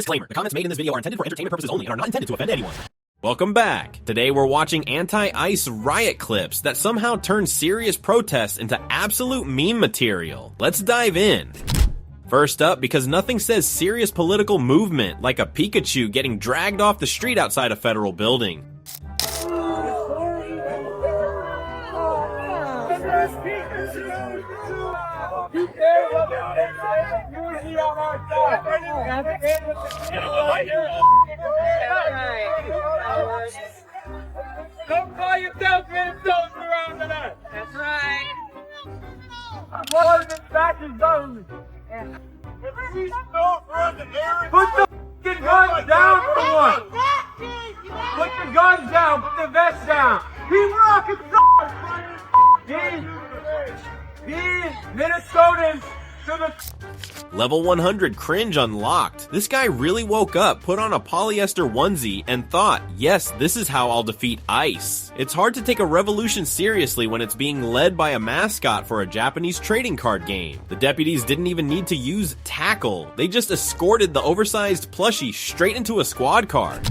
Disclaimer, the comments made in this video are intended for entertainment purposes only and are not intended to offend anyone. Welcome back. Today we're watching anti-ICE riot clips that somehow turn serious protests into absolute meme material. Let's dive in. First up, because nothing says serious political movement like a Pikachu getting dragged off the street outside a federal building. Don't call yourself Minnesota around tonight. That's right. I'm holding this back and going. Put the f***ing guns down for once. Put the guns down. Put the vest down. Keep rocking. These Minnesotans to the Level 100 cringe unlocked. This guy really woke up, put on a polyester onesie, and thought, yes, this is how I'll defeat ICE. It's hard to take a revolution seriously when it's being led by a mascot for a Japanese trading card game. The deputies didn't even need to use tackle. They just escorted the oversized plushie straight into a squad car.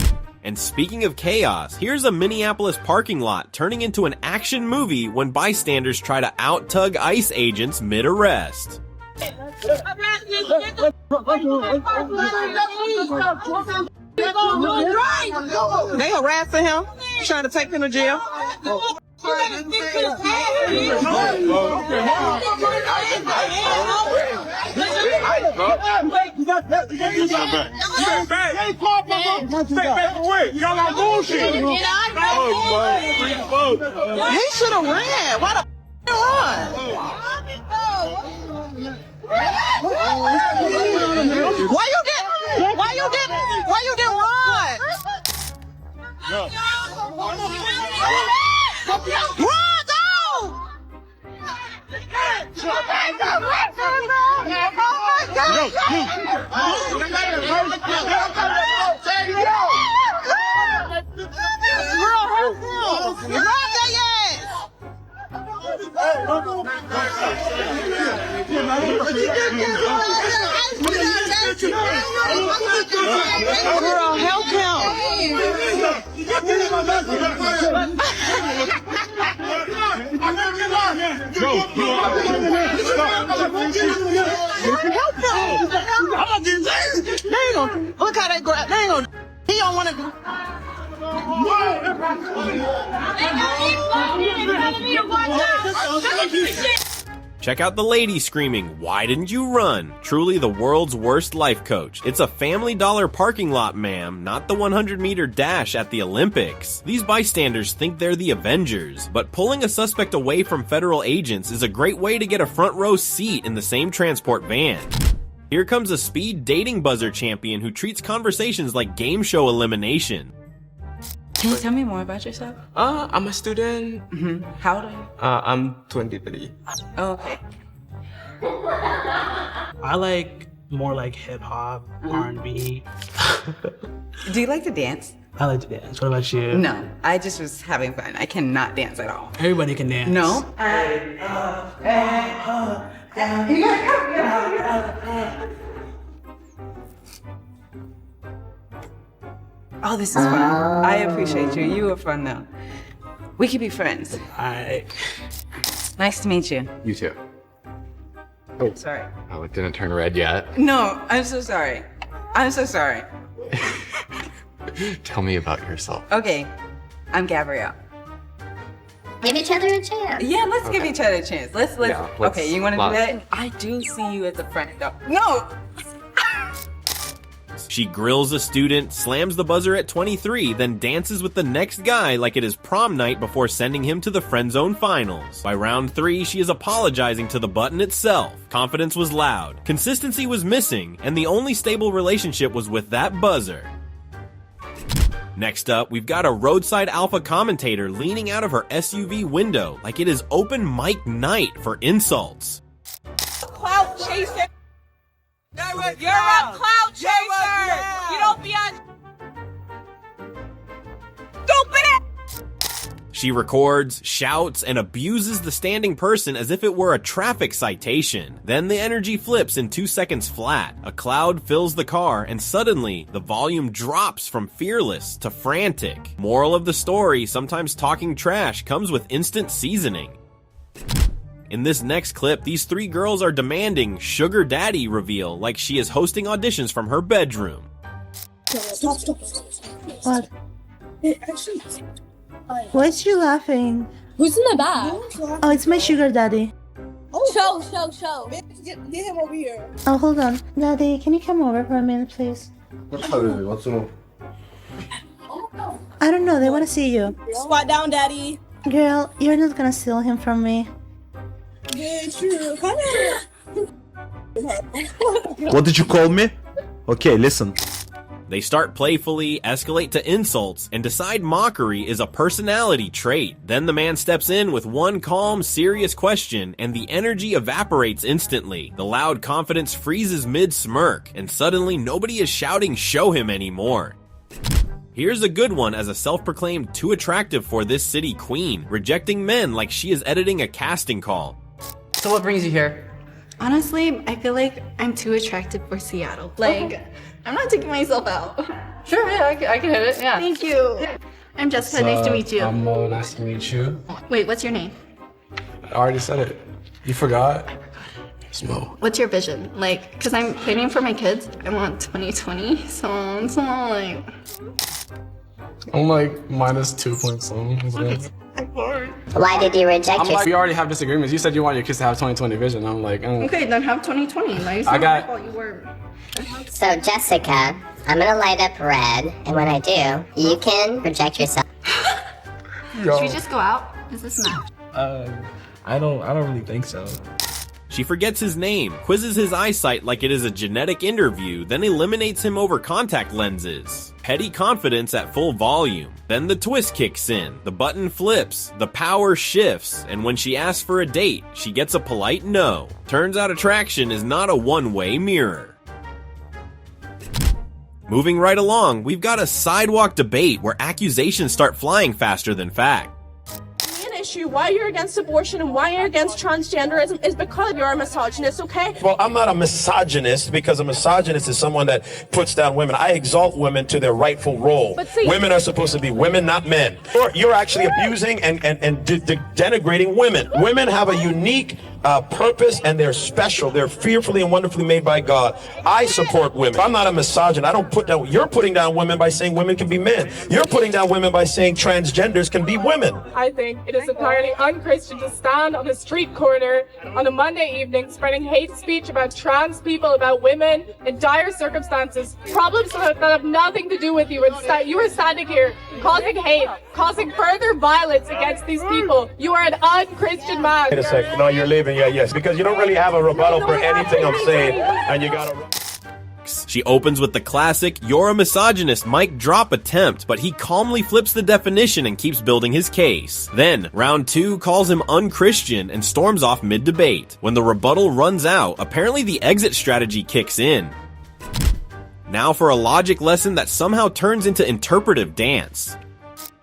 And speaking of chaos, here's a Minneapolis parking lot turning into an action movie when bystanders try to out-tug ICE agents mid-arrest. They harassing him, trying to take him to jail. He should have ran. Why the run? Why you didn't run? Run, go! Girl, help him. Look how they grab. They ain't gonna. He don't want to. Check out the lady screaming, "Why didn't you run?" Truly the world's worst life coach. It's a Family Dollar parking lot, ma'am, not the 100-meter dash at the Olympics. These bystanders think they're the Avengers, but pulling a suspect away from federal agents is a great way to get a front row seat in the same transport van. Here comes a speed dating buzzer champion who treats conversations like game show elimination. Can you tell me more about yourself? I'm a student. How old are you? I'm 23. Oh, okay. I like more like hip hop, R&B. Do you like to dance? I like to dance. What about you? No, I just was having fun. I cannot dance at all. Everybody can dance. No? Oh, this is fun. I appreciate you. You were fun though. We could be friends. Nice to meet you. You too. Oh, Sorry. oh, it didn't turn red yet. No, I'm so sorry. I'm so sorry. Tell me about yourself. Okay, I'm Gabrielle. Give each other a chance. Yeah, let's give each other a chance. Let's. Yeah, let's okay, you want to do lock. that? I do see you as a friend though. No! She grills a student, slams the buzzer at 23, then dances with the next guy like it is prom night before sending him to the friend zone finals. By round 3, she is apologizing to the button itself. Confidence was loud, consistency was missing, and the only stable relationship was with that buzzer. Next up, we've got a roadside alpha commentator leaning out of her SUV window like it is open mic night for insults. Clout chaser. You're a clout chaser. You don't be on. Stupid ass. She records, shouts, and abuses the standing person as if it were a traffic citation. Then the energy flips in 2 seconds flat. A cloud fills the car, and suddenly, the volume drops from fearless to frantic. Moral of the story, sometimes talking trash comes with instant seasoning. In this next clip, these 3 girls are demanding sugar daddy reveal like she is hosting auditions from her bedroom. What? Why is she laughing? Who's in the back? Oh, it's my sugar daddy. Show. Get him over here. Oh, hold on. Daddy, can you come over for a minute, please? What's wrong? I don't know, they want to see you. Squat down, daddy. Girl, you're not gonna steal him from me. Yeah, true. Come here. What did you call me? Okay, listen. They start playfully, escalate to insults, and decide mockery is a personality trait. Then the man steps in with one calm, serious question, and the energy evaporates instantly. The loud confidence freezes mid-smirk, and suddenly nobody is shouting "show him" anymore. Here's a good one as a self-proclaimed too attractive for this city queen, rejecting men like she is editing a casting call. So what brings you here? Honestly, I feel like I'm too attractive for Seattle. Like, I'm not taking myself out. Sure, yeah, I can hit it, yeah. Thank you. I'm Jessica, nice to meet you. I'm Mo, nice to meet you. Wait, what's your name? I already said it. You forgot? It's Mo. What's your vision? Like, because I'm planning for my kids. I want 2020, so it's not like... I'm like minus 2 point something. Why did you reject I'm like, we already have disagreements. You said you want your kids to have 2020 vision. I'm like, Okay, then have 2020. Like, it's not my fault you were... So, Jessica, I'm gonna light up red, and when I do, you can project yourself. Should we just go out? Is this match? I don't really think so. She forgets his name, quizzes his eyesight like it is a genetic interview, then eliminates him over contact lenses. Petty confidence at full volume. Then the twist kicks in, the button flips, the power shifts, and when she asks for a date, she gets a polite no. Turns out attraction is not a one-way mirror. Moving right along, we've got a sidewalk debate where accusations start flying faster than fact. Issue why you're against abortion and why you're against transgenderism is because you're a misogynist, okay? Well, I'm not a misogynist because a misogynist is someone that puts down women. I exalt women to their rightful role. But see, women are supposed to be women, not men. You're actually abusing and denigrating women. Women have a unique purpose and they're special. They're fearfully and wonderfully made by God. I support women. I'm not a misogynist. I don't put down. You're putting down women by saying women can be men. You're putting down women by saying transgenders can be women. I think it is entirely unchristian to stand on a street corner on a Monday evening spreading hate speech about trans people, about women in dire circumstances, problems that have nothing to do with you. You are standing here causing hate, causing further violence against these people. You are an unchristian man. Wait a second. No, you're leaving. Yeah, yes, because you don't really have a rebuttal for anything I'm saying, and you gotta. She opens with the classic "you're a misogynist" mic drop attempt, but he calmly flips the definition and keeps building his case. Then, round 2 calls him unchristian and storms off mid-debate. When the rebuttal runs out, apparently the exit strategy kicks in. Now for a logic lesson that somehow turns into interpretive dance.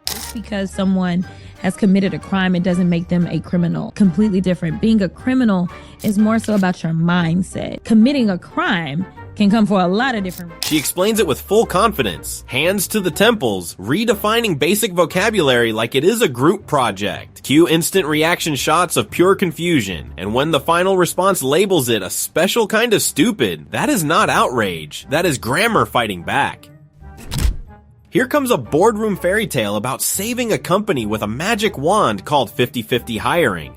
Just because someone has committed a crime, it doesn't make them a criminal. Completely different. Being a criminal is more so about your mindset. Committing a crime can come for a lot of different reasons. She explains it with full confidence, hands to the temples, redefining basic vocabulary like it is a group project. Cue instant reaction shots of pure confusion, and when the final response labels it a special kind of stupid, that is not outrage, that is grammar fighting back. Here comes a boardroom fairy tale about saving a company with a magic wand called 50/50 hiring.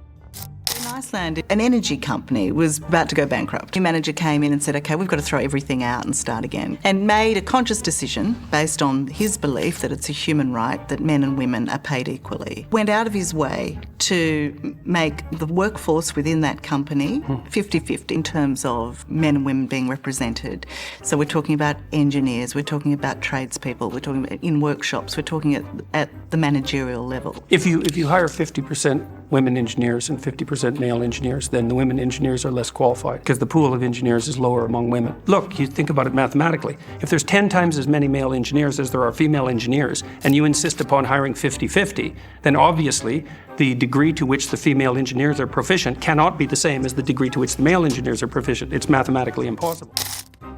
In Iceland, an energy company was about to go bankrupt. The manager came in and said, okay, we've got to throw everything out and start again, and made a conscious decision based on his belief that it's a human right that men and women are paid equally. Went out of his way to make the workforce within that company 50/50 in terms of men and women being represented. So we're talking about engineers, we're talking about tradespeople, we're talking about in workshops, we're talking at the managerial level. If you hire 50% women engineers and 50% male engineers, then the women engineers are less qualified because the pool of engineers is lower among women. Look, you think about it mathematically. If there's 10 times as many male engineers as there are female engineers, and you insist upon hiring 50-50, then obviously the degree to which the female engineers are proficient cannot be the same as the degree to which the male engineers are proficient. It's mathematically impossible.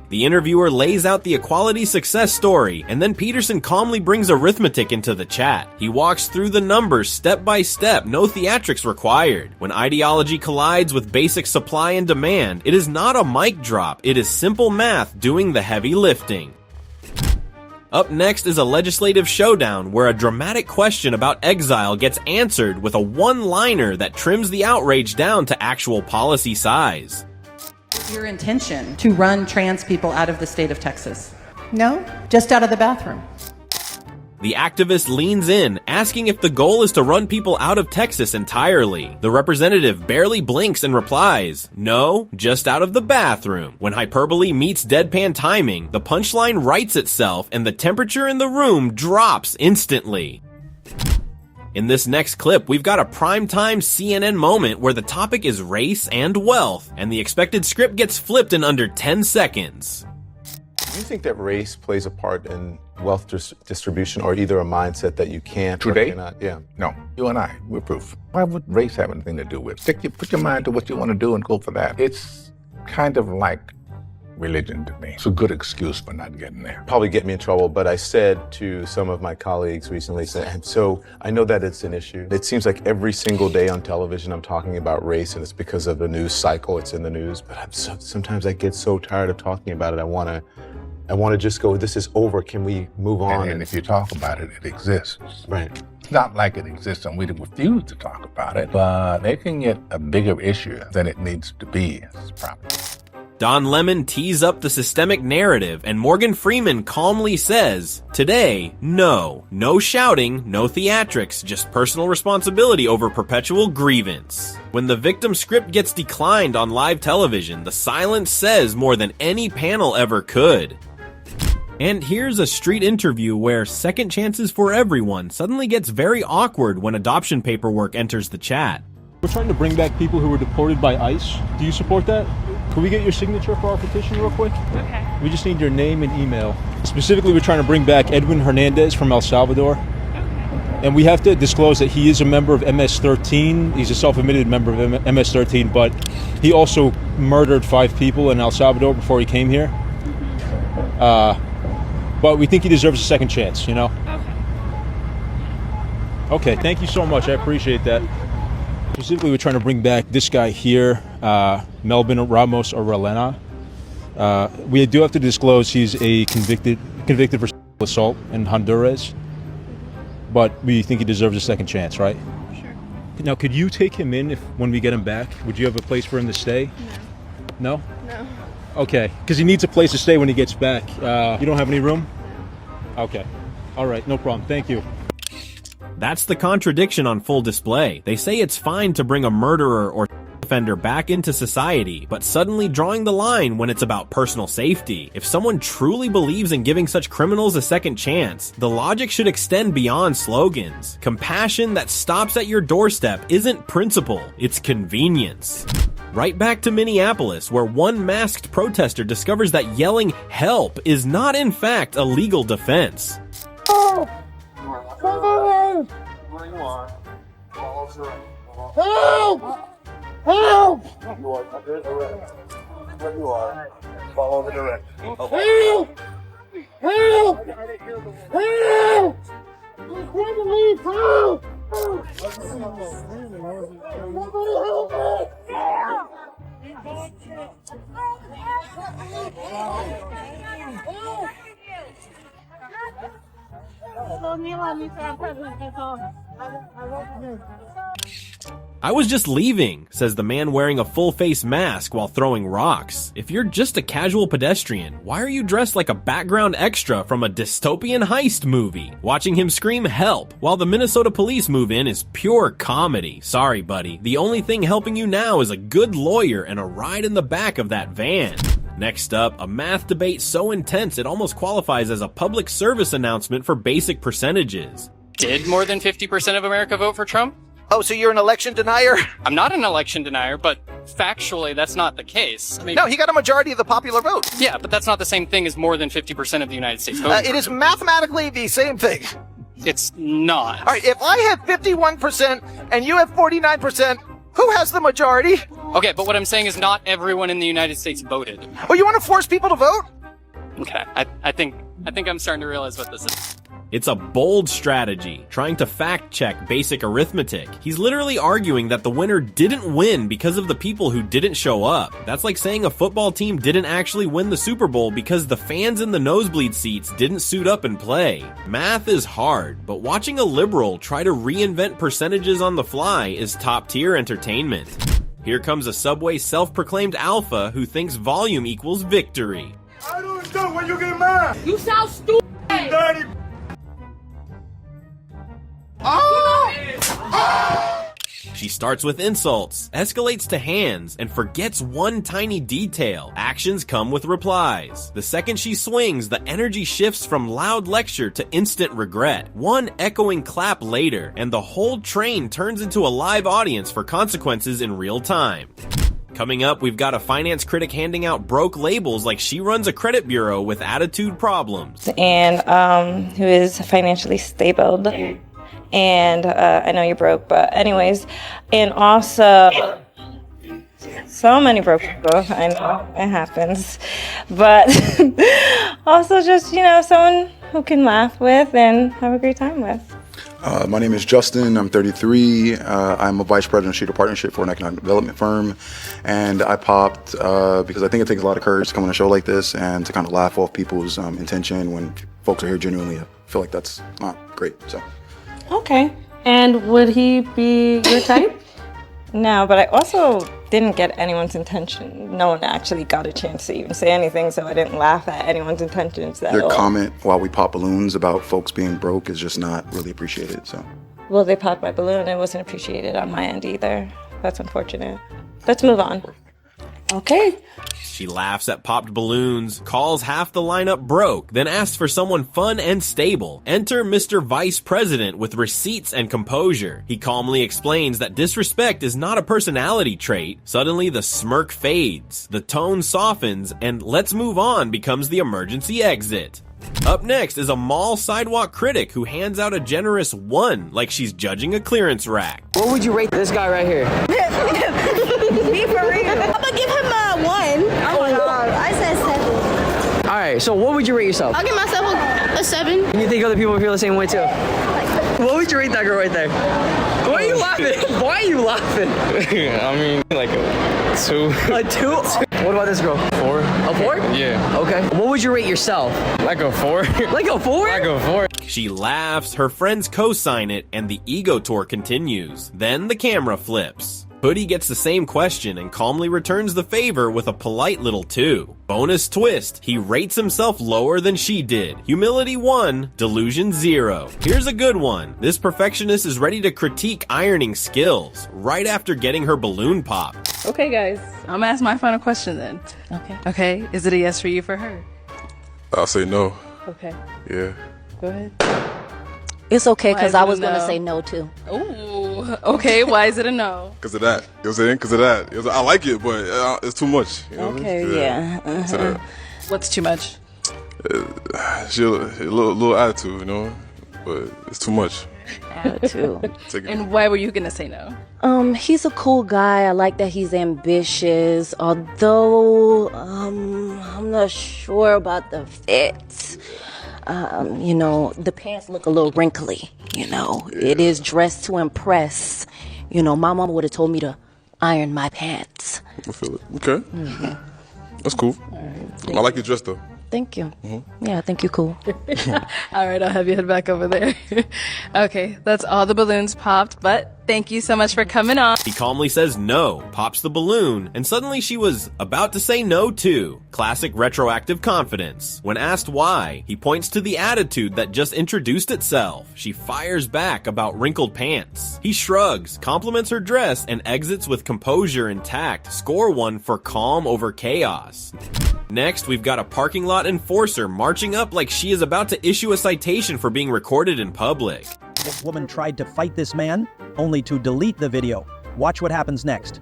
The interviewer lays out the equality success story, and then Peterson calmly brings arithmetic into the chat. He walks through the numbers step by step, no theatrics required. When ideology collides with basic supply and demand, it is not a mic drop, it is simple math doing the heavy lifting. Up next is a legislative showdown where a dramatic question about exile gets answered with a one-liner that trims the outrage down to actual policy size. Your intention to run trans people out of the state of Texas? No, just out of the bathroom. The activist leans in, asking if the goal is to run people out of Texas entirely. The representative barely blinks and replies, no, just out of the bathroom. When hyperbole meets deadpan timing, the punchline rights itself and the temperature in the room drops instantly. In this next clip, we've got a primetime CNN moment where the topic is race and wealth, and the expected script gets flipped in under 10 seconds. Do you think that race plays a part in wealth distribution, or either a mindset that you can't Today? or cannot? Yeah. No. You and I, we're proof. Why would race have anything to do with it? Put your mind to what you want to do and go for that. It's kind of like religion to me. It's a good excuse for not getting there. Probably get me in trouble, but I said to some of my colleagues recently, so I know that it's an issue. It seems like every single day on television I'm talking about race, and it's because of the news cycle, it's in the news, but sometimes I get so tired of talking about it, I want to just go, this is over, can we move on? And if you talk about it, it exists. Right. It's not like it exists and we refuse to talk about it, but making it a bigger issue than it needs to be is a problem. Don Lemon tees up the systemic narrative, and Morgan Freeman calmly says, today, no shouting, no theatrics, just personal responsibility over perpetual grievance. When the victim script gets declined on live television, the silence says more than any panel ever could. And here's a street interview where second chances for everyone suddenly gets very awkward when adoption paperwork enters the chat. We're trying to bring back people who were deported by ICE. Do you support that? Can we get your signature for our petition real quick? Okay. We just need your name and email. Specifically, we're trying to bring back Edwin Hernandez from El Salvador. Okay. And we have to disclose that he is a member of MS-13. He's a self-admitted member of MS-13, but he also murdered 5 people in El Salvador before he came here. But we think he deserves a second chance, you know? Okay, thank you so much. I appreciate that. Specifically, we're trying to bring back this guy here, Melvin Ramos Orellana. We do have to disclose he's a convicted for assault in Honduras, but we think he deserves a second chance, right? Sure. Now, could you take him in when we get him back? Would you have a place for him to stay? No. No? No. Okay, because he needs a place to stay when he gets back. You don't have any room? Okay. All right, no problem. Thank you. That's the contradiction on full display. They say it's fine to bring a murderer or offender back into society, but suddenly drawing the line when it's about personal safety. If someone truly believes in giving such criminals a second chance, the logic should extend beyond slogans. Compassion that stops at your doorstep isn't principle, it's convenience. Right back to Minneapolis, where one masked protester discovers that yelling "help" is not in fact a legal defense. Help! Where you are. Follow the Help! Help! You are under arrest. Where you are. Follow the directions. Help! Help! Help! I'm trying to leave. Help! I was just leaving, says the man wearing a full-face mask while throwing rocks. If you're just a casual pedestrian, why are you dressed like a background extra from a dystopian heist movie? Watching him scream "help" while the Minnesota police move in is pure comedy. Sorry, buddy. The only thing helping you now is a good lawyer and a ride in the back of that van. Next up, a math debate so intense it almost qualifies as a public service announcement for basic percentages. Did more than 50% of America vote for Trump? Oh, so you're an election denier? I'm not an election denier, but factually, that's not the case. I mean, No, he got a majority of the popular vote. yeah, but that's not the same thing as more than 50% of the United States voting. It is mathematically the same thing. It's not. All right, if I have 51% and you have 49%, who has the majority? Okay, but what I'm saying is not everyone in the United States voted. Oh, you want to force people to vote? Okay, I think I'm starting to realize what this is. It's a bold strategy, trying to fact-check basic arithmetic. He's literally arguing that the winner didn't win because of the people who didn't show up. That's like saying a football team didn't actually win the Super Bowl because the fans in the nosebleed seats didn't suit up and play. Math is hard, but watching a liberal try to reinvent percentages on the fly is top-tier entertainment. Here comes a Subway self-proclaimed alpha who thinks volume equals victory. I don't know when you get mad. You sound stupid. Dirty. She starts with insults, escalates to hands, and forgets one tiny detail. Actions come with replies. The second she swings, the energy shifts from loud lecture to instant regret. One echoing clap later, and the whole train turns into a live audience for consequences in real time. Coming up, we've got a finance critic handing out broke labels like she runs a credit bureau with attitude problems. And who is financially stable. And I know you're broke, but anyways. And also, so many broke people. I know, it happens. But also just, someone who can laugh with and have a great time with. My name is Justin. I'm 33. I'm a vice president of Streeter Partnership for an economic development firm. And I popped because I think it takes a lot of courage to come on a show like this and to kind of laugh off people's intention when folks are here genuinely. I feel like that's not great. So. Okay. And would he be your type? No, but I also didn't get anyone's intention. No one actually got a chance to even say anything, so I didn't laugh at anyone's intentions at all. Your comment while we pop balloons about folks being broke is just not really appreciated. So. Well, they popped my balloon. It wasn't appreciated on my end either. That's unfortunate. Let's move on. Okay. She laughs at popped balloons, calls half the lineup broke, then asks for someone fun and stable. Enter Mr. Vice President with receipts and composure. He calmly explains that disrespect is not a personality trait. Suddenly the smirk fades, the tone softens, and let's move on becomes the emergency exit. Up next is a mall sidewalk critic who hands out a generous 1 like she's judging a clearance rack. What would you rate this guy right here? Be for real. I'm gonna give him a 1. Oh my god, I said 7. Alright, so what would you rate yourself? I'll give myself a 7. And you think other people feel the same way too? What would you rate that girl right there? Why are you laughing? Why are you laughing? I mean, like a 2. A 2? What about this girl? 4. A 4? Yeah. Okay. What would you rate yourself? Like a 4. Like a 4? Like a 4. She laughs, her friends co-sign it, and the ego tour continues. Then the camera flips. Hoodie gets the same question and calmly returns the favor with a polite little 2. Bonus twist, he rates himself lower than she did. Humility 1, delusion 0. Here's a good one. This perfectionist is ready to critique ironing skills right after getting her balloon popped. Okay, guys, I'm gonna ask my final question then. Okay, is it a yes for you for her? I'll say no. Okay. Yeah. Go ahead. It's okay, because I was going to say no, too. Ooh, okay, why is it a no? Because of that. You know what I'm saying? Because of that. I like it, but it's too much. You know what I mean? Okay, yeah. So What's too much? she a little attitude, you know? But it's too much. Attitude. And why were you going to say no? He's a cool guy. I like that he's ambitious, although I'm not sure about the fit. The pants look a little wrinkly, It is dressed to impress. My mama would have told me to iron my pants. I feel it. Okay. Mm-hmm. That's cool. I like your dress, though. Thank you. Mm-hmm. Yeah, I think you're cool. All right, I'll have you head back over there. Okay, that's all the balloons popped, but thank you so much for coming on. He calmly says no, pops the balloon, and suddenly she was about to say no too. Classic retroactive confidence. When asked why, he points to the attitude that just introduced itself. She fires back about wrinkled pants. He shrugs, compliments her dress, and exits with composure intact. Score 1 for calm over chaos. Next, we've got a parking lot enforcer marching up like she is about to issue a citation for being recorded in public. This woman tried to fight this man. only to delete the video. Watch what happens next.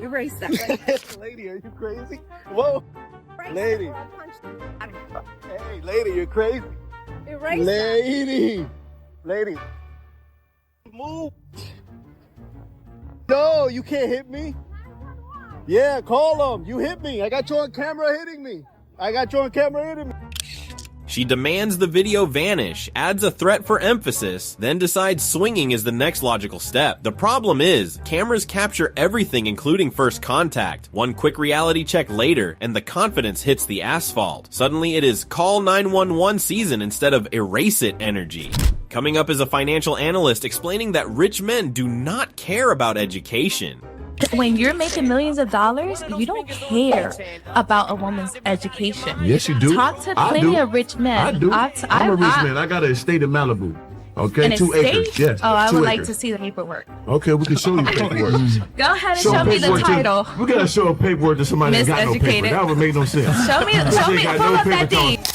Erase that. Lady, are you crazy? Whoa. Lady. Hey, lady, you're crazy. Erase Lady. Lady. Move. No, you can't hit me. Yeah, call him. You hit me. I got you on camera hitting me. She demands the video vanish, adds a threat for emphasis, then decides swinging is the next logical step. The problem is, cameras capture everything including first contact. One quick reality check later, and the confidence hits the asphalt. Suddenly it is call 911 season instead of erase it energy. Coming up is a financial analyst explaining that rich men do not care about education. When you're making millions of dollars, you don't care about a woman's education. Yes, you do. Talk to plenty of rich men. I do. I'm a rich man. I got an estate in Malibu. Okay, an 2 estate? acres. Yes. Oh, I 2 would acres. like to see the paperwork. Okay, we can show you paperwork. Go ahead and show me the paperwork title. We gotta show paperwork to somebody that got no paper. That would make no sense. Show me, got pull no up that paper deed.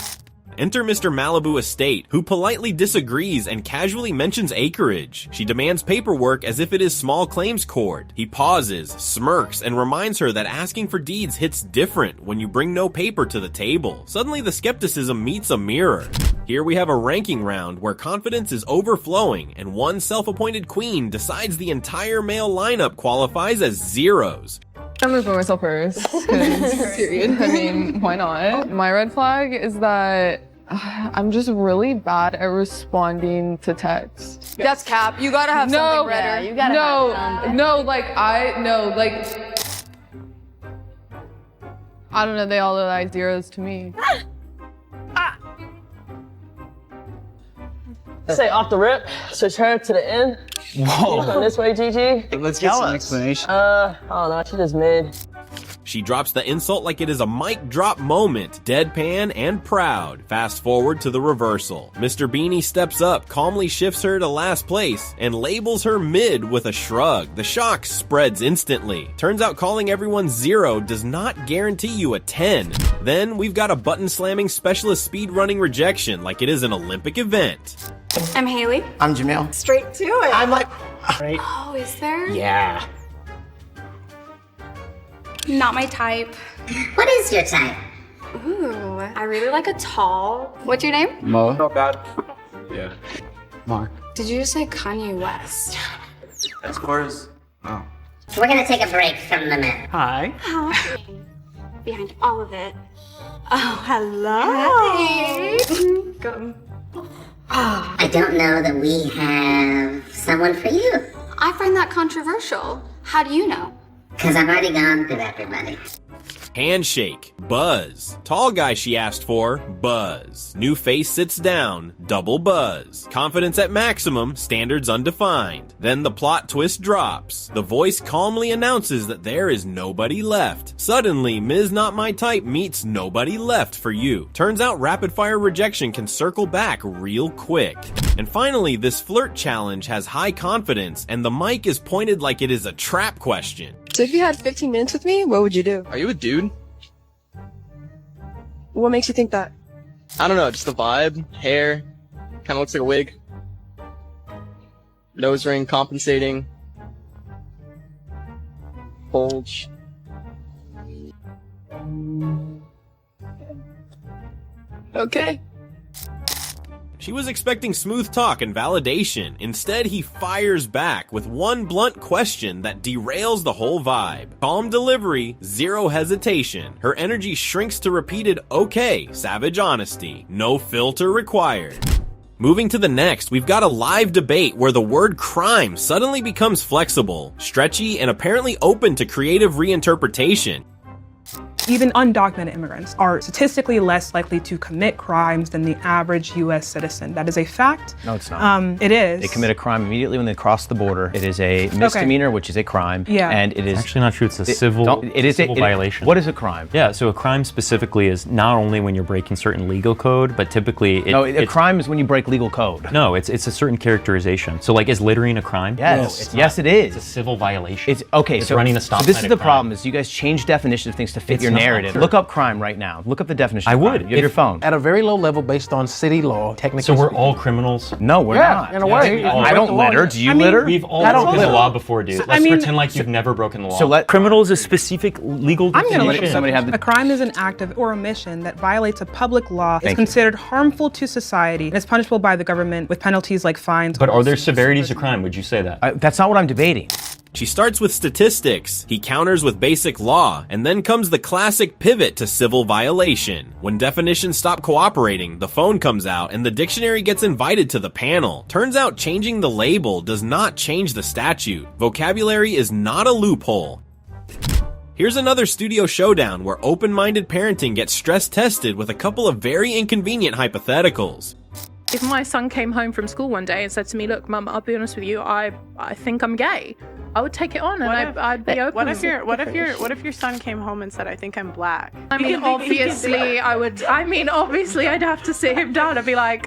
Enter Mr. Malibu Estate, who politely disagrees and casually mentions acreage. She demands paperwork as if it is small claims court. He pauses, smirks, and reminds her that asking for deeds hits different when you bring no paper to the table. Suddenly the skepticism meets a mirror. Here we have a ranking round where confidence is overflowing and one self-appointed queen decides the entire male lineup qualifies as zeros. I'm gonna put myself first. Period. I mean, why not? My red flag is that I'm just really bad at responding to text. That's cap. You gotta have something redder. you gotta have something. I don't know, they all look like zeros to me. Say off the rip, switch her to the end. Whoa. Going this way, Gigi. Let's get some explanation. I don't know, she just mid. She drops the insult like it is a mic drop moment, deadpan and proud. Fast forward to the reversal. Mr. Beanie steps up, calmly shifts her to last place, and labels her mid with a shrug. The shock spreads instantly. Turns out calling everyone zero does not guarantee you a 10. Then we've got a button-slamming specialist speedrunning rejection like it is an Olympic event. I'm Haley. I'm Jamil. Straight to it. I'm like, right? Oh, is there? Yeah. Not my type. What is your type? Ooh, I really like a tall. What's your name? Mo. Not bad. Yeah. Mark. Did you just say Kanye West? As far as, oh. We're gonna take a break from the men. Hi. Hi. Behind all of it. Oh, hello. Hey. Go. I don't know that we have someone for you. I find that controversial. How do you know? Because I've already gone through everybody. Handshake, buzz. Tall guy she asked for, buzz. New face sits down, double buzz. Confidence at maximum, standards undefined. Then the plot twist drops. The voice calmly announces that there is nobody left. Suddenly, Ms. Not My Type meets nobody left for you. Turns out rapid fire rejection can circle back real quick. And finally, this flirt challenge has high confidence and the mic is pointed like it is a trap question. So if you had 15 minutes with me, what would you do? Are you a dude? What makes you think that? I don't know, just the vibe, hair, kinda looks like a wig. Nose ring compensating. Bulge. Okay. She was expecting smooth talk and validation. Instead, he fires back with one blunt question that derails the whole vibe. Calm delivery, zero hesitation. Her energy shrinks to repeated okay, savage honesty. No filter required. Moving to the next, we've got a live debate where the word crime suddenly becomes flexible, stretchy, and apparently open to creative reinterpretation. Even undocumented immigrants are statistically less likely to commit crimes than the average U.S. citizen. That is a fact. No, it's not. It is. They commit a crime immediately when they cross the border. It is a misdemeanor, which is a crime. Yeah. And it is actually not true. It's a civil violation. What is a crime? Yeah, so a crime specifically is not only when you're breaking certain legal code, but typically a crime is when you break legal code. No, it's a certain characterization. So like, is littering a crime? Yes. No, yes, it is. It's a civil violation. It's okay. It's so running a stop So this sign is the crime. problem: is you guys change definitions of things to fit your narrative. Look up crime right now. Look up the definition. I of would. crime. You have your phone. At a very low level based on city law, technically. So we're speaking. all criminals? No, we're not. in a way. I don't litter. Do you litter? We've all I don't broken the litter. law before, dude. Let's pretend like you've never broken the law. So let criminal is a specific legal I'm going to let somebody have A crime is an act of or omission that violates a public law, is Thank you. considered harmful to society, and is punishable by the government with penalties like fines. But are there severities of crime? Would you say that? That's not what I'm debating. She starts with statistics, he counters with basic law, and then comes the classic pivot to civil violation. When definitions stop cooperating, the phone comes out and the dictionary gets invited to the panel. Turns out changing the label does not change the statute. Vocabulary is not a loophole. Here's another studio showdown where open-minded parenting gets stress tested with a couple of very inconvenient hypotheticals. If my son came home from school one day and said to me, look, Mum, I'll be honest with you, I think I'm gay, I would take it on and I'd be open. What if your son came home and said, I think I'm black? I mean, obviously I'd have to sit him down and be like.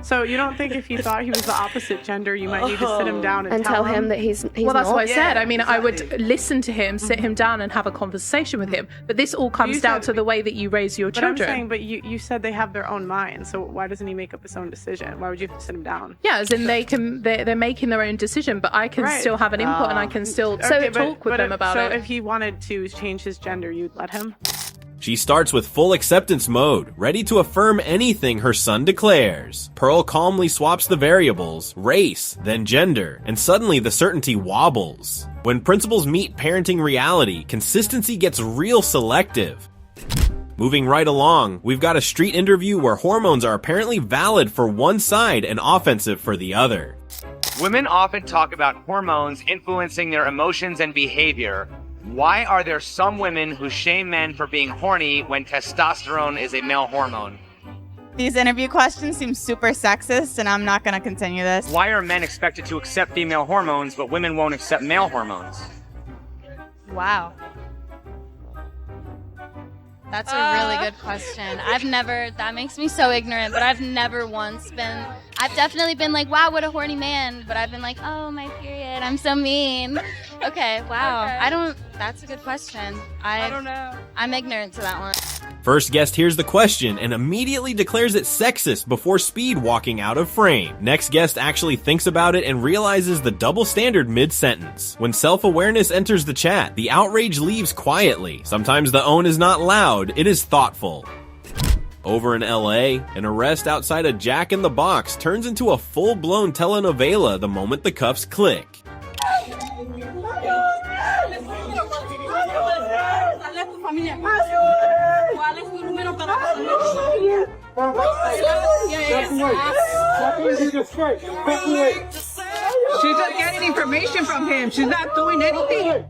So you don't think if you thought he was the opposite gender, you might need to sit him down and tell him that he's well, that's not. what I said. Yeah, I mean, exactly. I would listen to him, sit him down and have a conversation with him. But this all comes down to the way that you raise your But children. I'm saying, but you said they have their own mind, so why doesn't he make up his own decision? Why would you have to sit him down? Yeah, as in they're making their own decision, but I can still have an input and I can still talk with them about it. So if he wanted to change his gender, you'd let him? She starts with full acceptance mode, ready to affirm anything her son declares. Pearl calmly swaps the variables, race, then gender, and suddenly the certainty wobbles. When principles meet parenting reality, consistency gets real selective. Moving right along, we've got a street interview where hormones are apparently valid for one side and offensive for the other. Women often talk about hormones influencing their emotions and behavior. Why are there some women who shame men for being horny when testosterone is a male hormone? These interview questions seem super sexist, and I'm not going to continue this. Why are men expected to accept female hormones, but women won't accept male hormones? Wow. That's a really good question. That makes me so ignorant, but I've never once been, I've definitely been like, wow, what a horny man, but I've been like, oh, my period, I'm so mean. Okay, wow. Okay. That's a good question. I don't know. I'm ignorant to that one. First guest hears the question and immediately declares it sexist before Speed walking out of frame. Next guest actually thinks about it and realizes the double standard mid-sentence. When self-awareness enters the chat, the outrage leaves quietly. Sometimes the own is not loud, it is thoughtful. Over in LA, an arrest outside a Jack in the Box turns into a full-blown telenovela the moment the cuffs click. She's just getting information from him. She's not doing anything.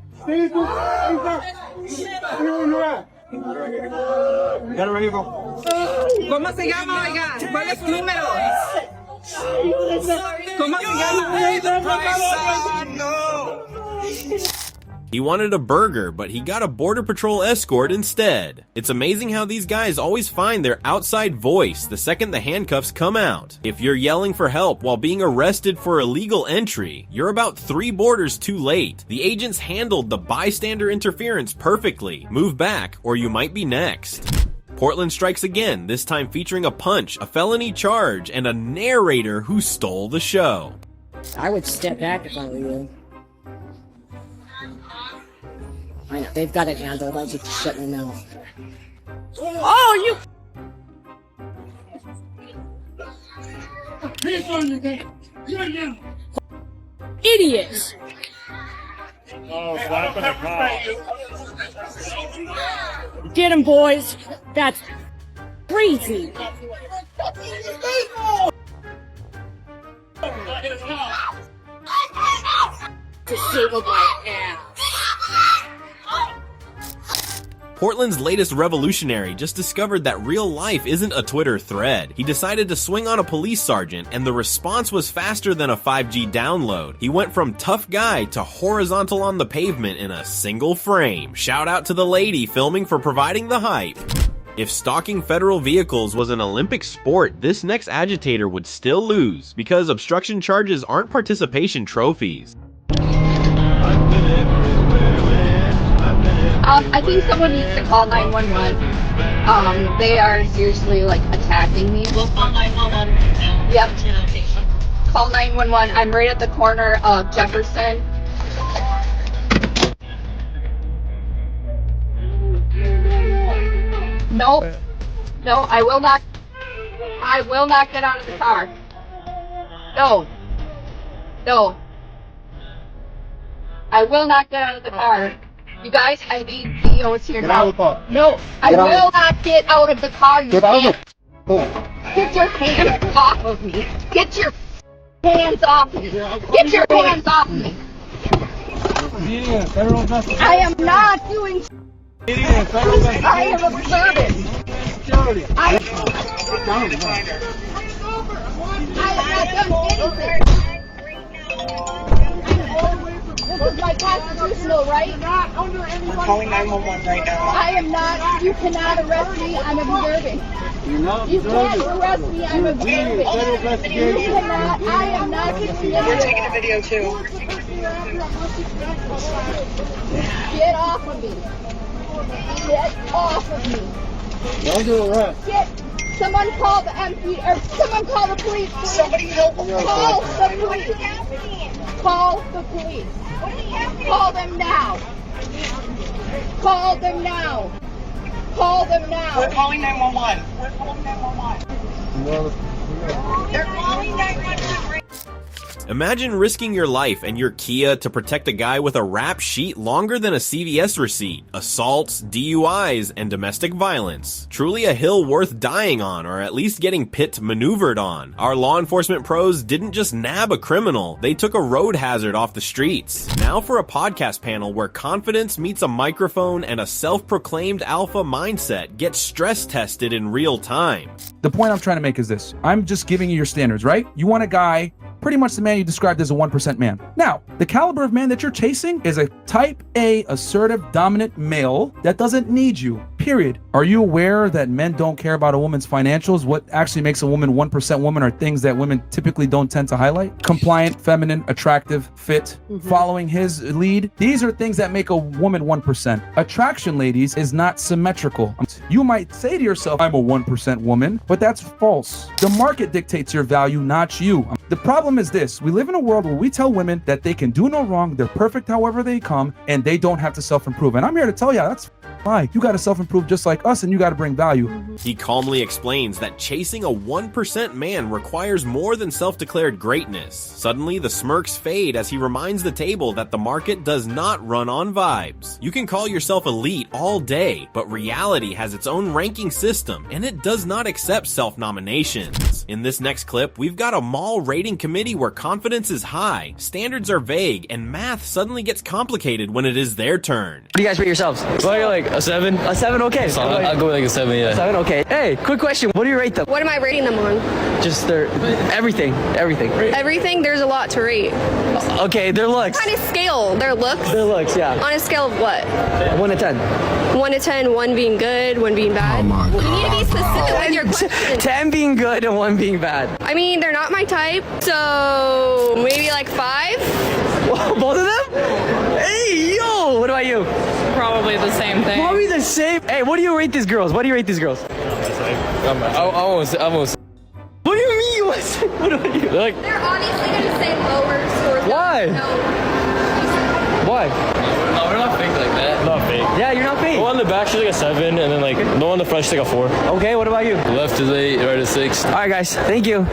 ¿Cómo se llama, oiga? ¿Cuál es su número? ¿Cómo se llama? He wanted a burger, but he got a Border Patrol escort instead. It's amazing how these guys always find their outside voice the second the handcuffs come out. If you're yelling for help while being arrested for illegal entry, you're about 3 borders too late. The agents handled the bystander interference perfectly. Move back, or you might be next. Portland strikes again, this time featuring a punch, a felony charge, and a narrator who stole the show. I would step back if I were you. I know, they've got it handled, I just shut their mouth. Oh, Idiots! Oh, slapping a cop. Get him, boys! That's crazy! Disable my ass! Portland's latest revolutionary just discovered that real life isn't a Twitter thread. He decided to swing on a police sergeant, and the response was faster than a 5G download. He went from tough guy to horizontal on the pavement in a single frame. Shout out to the lady filming for providing the hype. If stalking federal vehicles was an Olympic sport, this next agitator would still lose, because obstruction charges aren't participation trophies. I think someone needs to call 911. They are seriously like attacking me. We'll call 911. Yep. Call 911. I'm right at the corner of Jefferson. No. No, I will not. I will not get out of the car. No. No. I will not get out of the car. You guys, I need CEOs here now. No, I will not get out of the car. You can't. Get your hands off of me. Get your hands off me. Get your hands off me. I am not doing. I am observant. I have not done anything. This is my constitutional right. Not under anyone. I'm calling 911 right now. I am not. You cannot arrest me. I'm observing. You can't arrest me. I'm observing. You cannot. I am not. We're taking a video too. Get off of me. Get off of me. Don't do arrest. Get. Someone call the MP or someone call the police. Please. Somebody help me. Call the police. Call the police. Call them now. Call them now. Call them now. We're calling 911. We're calling 911. They're calling 911. Imagine risking your life and your Kia to protect a guy with a rap sheet longer than a CVS receipt, assaults, DUIs, and domestic violence. Truly a hill worth dying on, or at least getting pit maneuvered on. Our law enforcement pros didn't just nab a criminal, they took a road hazard off the streets. Now for a podcast panel where confidence meets a microphone and a self-proclaimed alpha mindset gets stress tested in real time. The point I'm trying to make is this. I'm just giving you your standards, right? You want a guy, pretty much the man you described as a 1% man. Now, the caliber of man that you're chasing is a type A, assertive, dominant male that doesn't need you, period. Are you aware that men don't care about a woman's financials? What actually makes a woman 1% woman are things that women typically don't tend to highlight. Compliant, feminine, attractive, fit, following his lead. These are things that make a woman 1%. Attraction, ladies, is not symmetrical. You might say to yourself, I'm a 1% woman, but that's false. The market dictates your value, not you. The problem is this. We live in a world where we tell women that they can do no wrong, they're perfect however they come, and they don't have to self-improve. And I'm here to tell you, that's why. You got to self-improve just like us, and you got to bring value. He calmly explains that chasing a 1% man requires more than self-declared greatness. Suddenly, the smirks fade as he reminds the table that the market does not run on vibes. You can call yourself elite all day, but reality has its own ranking system, and it does not accept self-nominations. In this next clip, we've got a mall rating committee where confidence is high, standards are vague, and math suddenly gets complicated when it is their turn. What do you guys rate yourselves? Like a 7. A 7, okay. I'll go with like a 7, yeah. 7, okay. Hey, quick question. What do you rate them? What am I rating them on? Just their everything. Everything? There's a lot to rate. Okay, their looks. What kind of scale? Their looks? Their looks, yeah. On a scale of what? 1 to 10. 1 to 10, 1 being good, 1 being bad. Oh my You need to be specific with your question. 10 being good and 1 being bad. I mean, they're not my type, so maybe like 5. Both of them? Hey, yo! What about you? Probably the same thing. Probably the same. Hey, what do you rate these girls? What do you rate these girls? Almost. What do you mean? What about you? They're obviously going to say lower scores. Why? Why? No, we're not fake like that. Not fake. Yeah, you're not fake. The one in the back, she's like a 7, and then like the one in the front, she's like a 4. Okay, what about you? Left is 8, right is 6. All right, guys. Thank you.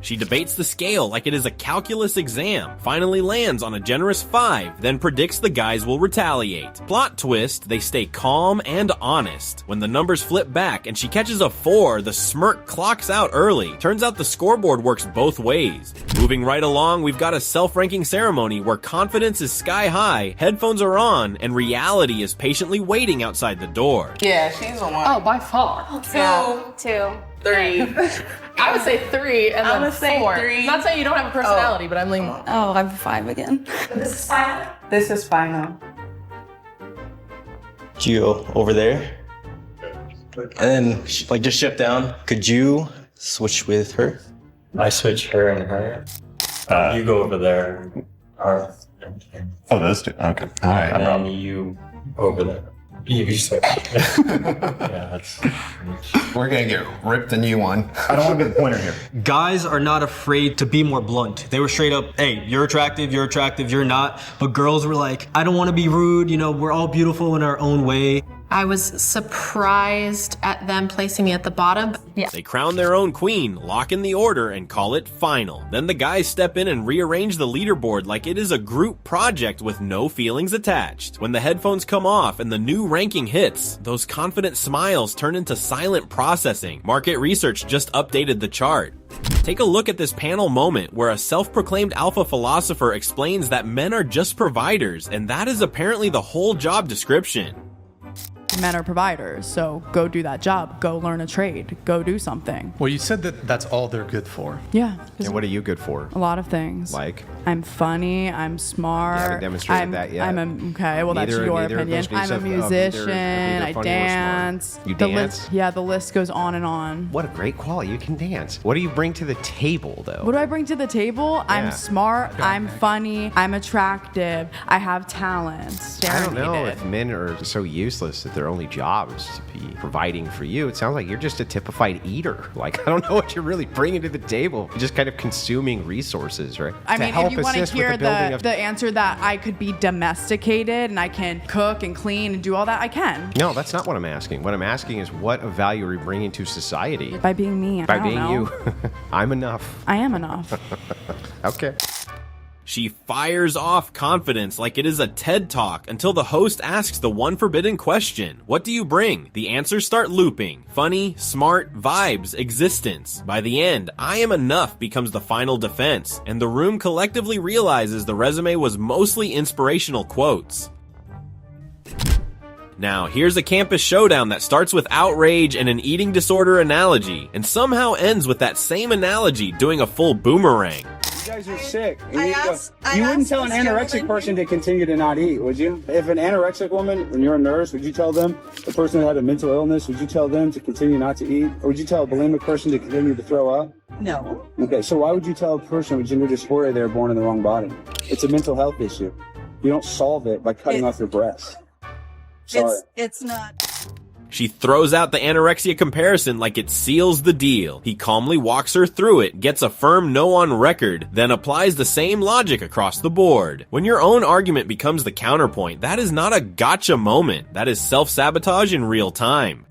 She debates the scale like it is a calculus exam, finally lands on a generous 5, then predicts the guys will retaliate. Plot twist, they stay calm and honest. When the numbers flip back and she catches a 4, the smirk clocks out early. Turns out the scoreboard works both ways. Moving right along, we've got a self-ranking ceremony where confidence is sky high, headphones are on, and reality is patiently waiting outside the door. Yeah, she's a 1. Oh, by far. 2. 3. I would say 3 and then 4. 3. I'm not saying you don't have a personality, but I'm leaning 1. Oh, I'm 5 again. This is final. This is final. Geo over there. And then, like, just shift down. Could you switch with her? I switch her and her. You go over there. Oh, those two. Okay. All right. And then you Over there. You said. Yeah, that's. We're gonna get ripped a new one. I don't want to be the pointer here. Guys are not afraid to be more blunt. They were straight up, hey, you're attractive, you're not. But girls were like, I don't want to be rude, you know, we're all beautiful in our own way. I was surprised at them placing me at the bottom. Yeah. They crown their own queen, lock in the order, and call it final. Then the guys step in and rearrange the leaderboard like it is a group project with no feelings attached. When the headphones come off and the new ranking hits, those confident smiles turn into silent processing. Market research just updated the chart. Take a look at this panel moment where a self-proclaimed alpha philosopher explains that men are just providers, and that is apparently the whole job description. Men are providers, so go do that job. Go learn a trade. Go do something. Well, you said that that's all they're good for. Yeah. And what are you good for? A lot of things. Like? I'm funny. I'm smart. You haven't demonstrated that yet. Okay, well, that's your opinion. I'm a musician. I dance. You dance? The list goes on and on. What a great quality. You can dance. What do you bring to the table, though? What do I bring to the table? I'm smart. I'm funny. I'm attractive. I have talents. I don't know if men are so useless that their only job is to be providing for you. It sounds like you're just a typified eater. Like, I don't know what you're really bringing to the table. You're just kind of consuming resources, right? I mean, if you want to hear the answer that I could be domesticated and I can cook and clean and do all that, I can. No, that's not what I'm asking. What I'm asking is what of value are you bringing to society? By being me. By being you. I'm enough. I am enough. Okay. She fires off confidence like it is a TED Talk until the host asks the one forbidden question. What do you bring? The answers start looping. Funny, smart, vibes, existence. By the end, I am enough becomes the final defense, and the room collectively realizes the resume was mostly inspirational quotes. Now, here's a campus showdown that starts with outrage and an eating disorder analogy, and somehow ends with that same analogy doing a full boomerang. You guys are sick. You wouldn't tell an anorexic person to continue to not eat, would you? If an anorexic woman, when you're a nurse, would you tell them, the person that had a mental illness, would you tell them to continue not to eat? Or would you tell a bulimic person to continue to throw up? No. Okay, so why would you tell a person with gender dysphoria they're born in the wrong body? It's a mental health issue. You don't solve it by cutting off your breasts. Sorry. It's not. She throws out the anorexia comparison like it seals the deal. He calmly walks her through it, gets a firm no on record, then applies the same logic across the board. When your own argument becomes the counterpoint, that is not a gotcha moment. That is self-sabotage in real time.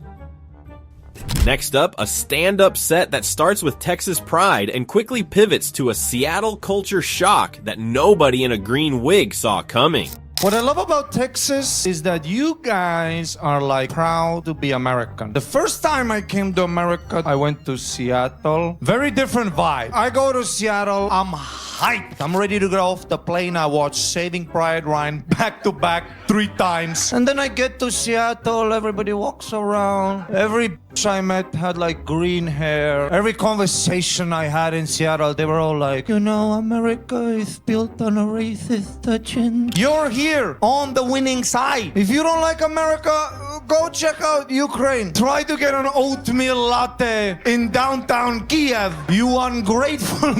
Next up, a stand-up set that starts with Texas pride and quickly pivots to a Seattle culture shock that nobody in a green wig saw coming. What I love about Texas is that you guys are like proud to be American. The first time I came to America, I went to Seattle. Very different vibe. I go to Seattle, I'm hyped. I'm ready to get off the plane. I watch Saving Private Ryan back to back 3 times. And then I get to Seattle, everybody walks around. Every bitch I met had like green hair. Every conversation I had in Seattle, they were all like, you know, America is built on a racist agenda. You're here on the winning side. If you don't like America, go check out Ukraine. Try to get an oatmeal latte in downtown Kiev. You ungrateful.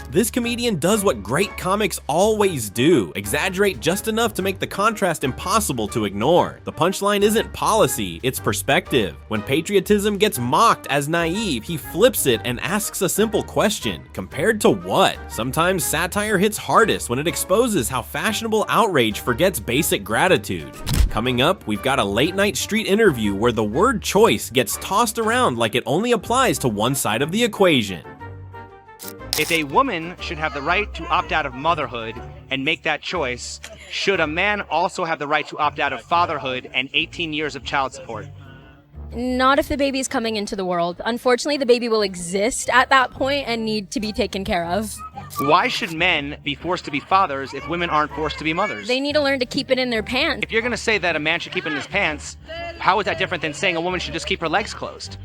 This comedian does what great comics always do, exaggerate just enough to make the contrast impossible to ignore. The punchline isn't policy, it's perspective. When patriotism gets mocked as naive, he flips it and asks a simple question. Compared to what? Sometimes satire hits hardest when it exposes how fashionable outrage forgets basic gratitude. Coming up, we've got a late-night street interview where the word choice gets tossed around like it only applies to one side of the equation. If a woman should have the right to opt out of motherhood and make that choice, should a man also have the right to opt out of fatherhood and 18 years of child support? Not if the baby is coming into the world. Unfortunately, the baby will exist at that point and need to be taken care of. Why should men be forced to be fathers if women aren't forced to be mothers? They need to learn to keep it in their pants. If you're going to say that a man should keep it in his pants, how is that different than saying a woman should just keep her legs closed?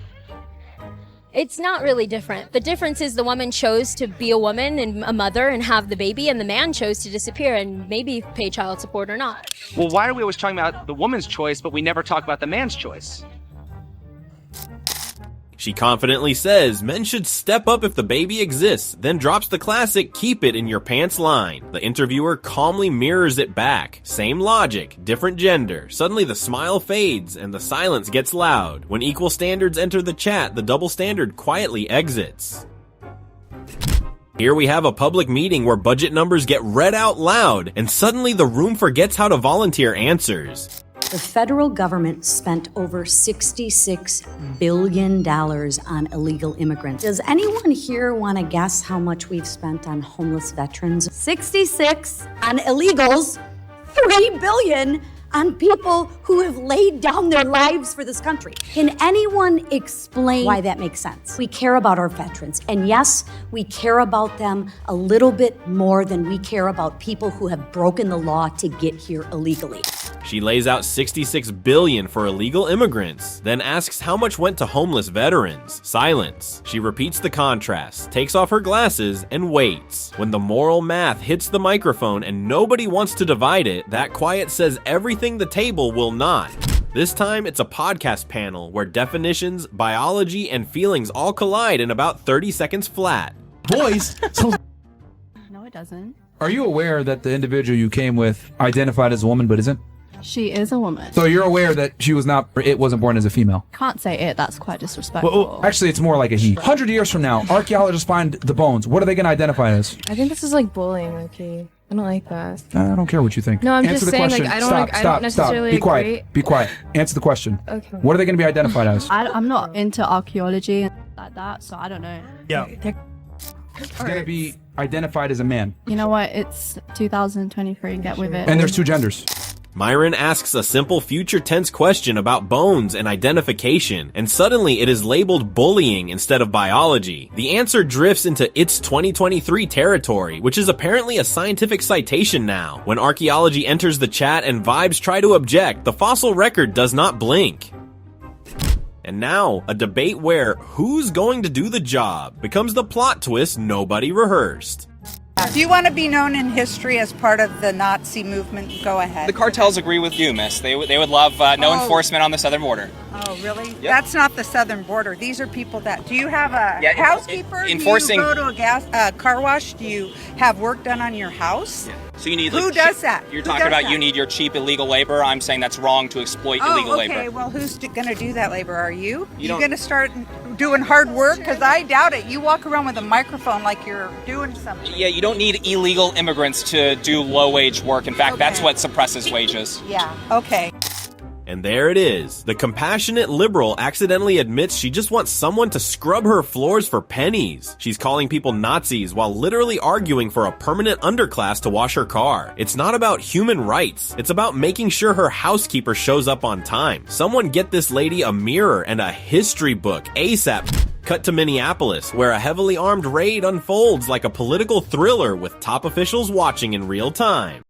It's not really different. The difference is the woman chose to be a woman and a mother and have the baby, and the man chose to disappear and maybe pay child support or not. Well, why are we always talking about the woman's choice, but we never talk about the man's choice? She confidently says men should step up if the baby exists, then drops the classic "keep it in your pants" line. The interviewer calmly mirrors it back. Same logic, different gender. Suddenly the smile fades and the silence gets loud. When equal standards enter the chat, the double standard quietly exits. Here we have a public meeting where budget numbers get read out loud, and suddenly the room forgets how to volunteer answers. The federal government spent over $66 billion on illegal immigrants. Does anyone here want to guess how much we've spent on homeless veterans? 66 on illegals, $3 billion on people who have laid down their lives for this country. Can anyone explain why that makes sense? We care about our veterans, and yes, we care about them a little bit more than we care about people who have broken the law to get here illegally. She lays out $66 billion for illegal immigrants, then asks how much went to homeless veterans. Silence. She repeats the contrast, takes off her glasses, and waits. When the moral math hits the microphone and nobody wants to divide it, that quiet says everything the table will not. This time, it's a podcast panel where definitions, biology, and feelings all collide in about 30 seconds flat. Boys, so No, it doesn't. are you aware that the individual you came with identified as a woman but isn't? She is a woman. So you're aware that she was not, it wasn't born as a female? Can't say it. That's quite disrespectful. Well, actually, it's more like a he. 100 years from now, archaeologists find the bones. What are they going to identify as? I think this is like bullying, okay? I don't like that. I don't care what you think. No, I'm Answer just the saying, question. like, I don't stop, like- I stop, don't necessarily stop. Be quiet. agree. Be quiet. Answer the question. Okay. What are they going to be identified as? I'm not into archaeology and like that, so I don't know. Yeah. It's going to be identified as a man. You know what? It's 2023. Get with it. And there's two genders. Myron asks a simple future tense question about bones and identification, and suddenly it is labeled bullying instead of biology. The answer drifts into "it's 2023" territory, which is apparently a scientific citation now. When archaeology enters the chat and vibes try to object, the fossil record does not blink. And now, a debate where who's going to do the job becomes the plot twist nobody rehearsed. Do you want to be known in history as part of the Nazi movement? Go ahead. The cartels agree with you, miss. They would love no enforcement on the southern border. Oh, really? That's not the southern border. These are people that... Do you have a housekeeper? enforcing- Do you go to a car wash? Do you have work done on your house? So you need Who does that? You're Who talking does about that? you need your cheap illegal labor. I'm saying that's wrong to exploit illegal okay. labor. Well, who's going to do that labor? Are you? You You're don't- going to start doing hard work? Because I doubt it. You walk around with a microphone like you're doing something. Yeah, you don't need illegal immigrants to do low-wage work. In fact, that's what suppresses wages. Yeah, okay. And there it is. The compassionate liberal accidentally admits she just wants someone to scrub her floors for pennies. She's calling people Nazis while literally arguing for a permanent underclass to wash her car. It's not about human rights. It's about making sure her housekeeper shows up on time. Someone get this lady a mirror and a history book ASAP. Cut to Minneapolis, where a heavily armed raid unfolds like a political thriller with top officials watching in real time.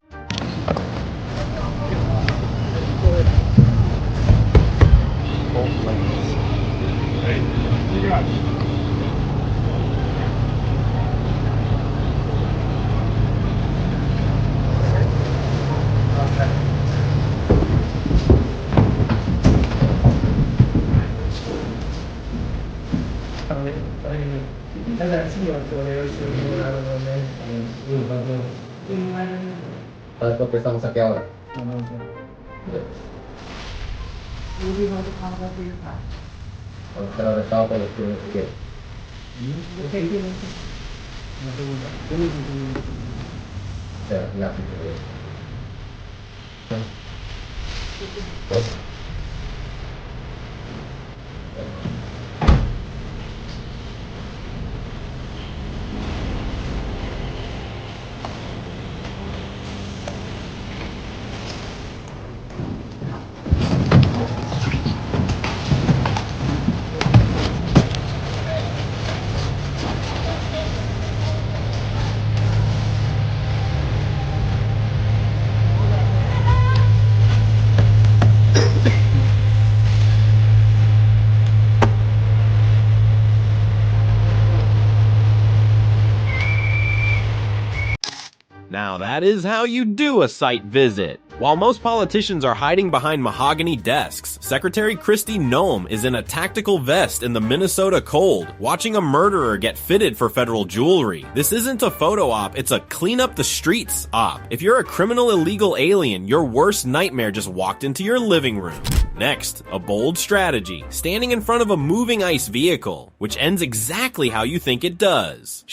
Now that is how you do a site visit. While most politicians are hiding behind mahogany desks, Secretary Kristi Noem is in a tactical vest in the Minnesota cold, watching a murderer get fitted for federal jewelry. This isn't a photo op, it's a clean up the streets op. If you're a criminal illegal alien, your worst nightmare just walked into your living room. Next, a bold strategy, standing in front of a moving ICE vehicle, which ends exactly how you think it does.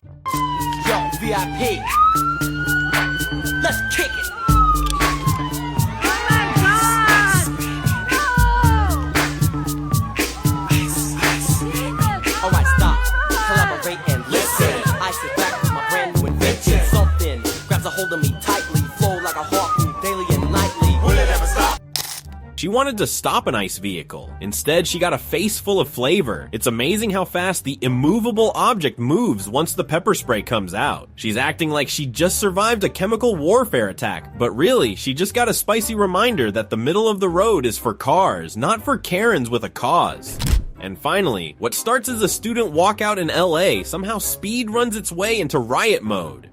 Yo, VIP. Let's kick it. Alright, stop. Collaborate and listen. I sit back with my brand new invention. Something grabs a hold of me tightly. Flow like a harpoon daily and nightly. Will it ever stop? She wanted to stop an ICE vehicle. Instead, she got a face full of flavor. It's amazing how fast the immovable object moves once the pepper spray comes out. She's acting like she just survived a chemical warfare attack, but really, she just got a spicy reminder that the middle of the road is for cars, not for Karens with a cause. And finally, what starts as a student walkout in LA somehow speed runs its way into riot mode.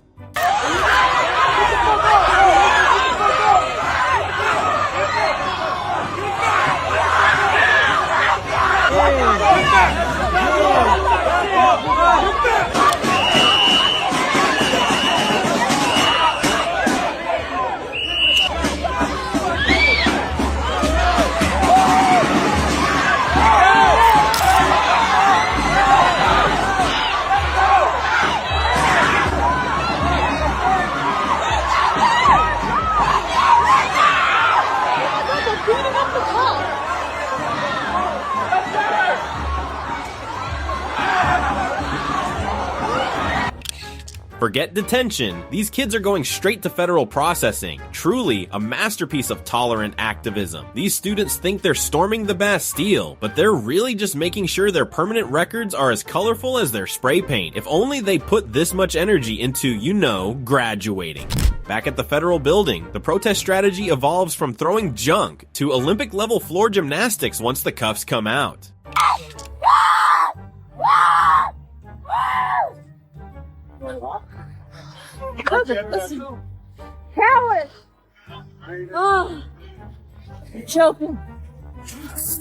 Forget detention. These kids are going straight to federal processing. Truly a masterpiece of tolerant activism. These students think they're storming the Bastille, but they're really just making sure their permanent records are as colorful as their spray paint. If only they put this much energy into, you know, graduating. Back at the federal building, the protest strategy evolves from throwing junk to Olympic-level floor gymnastics once the cuffs come out. Listen. Coward! Oh, I'm choking.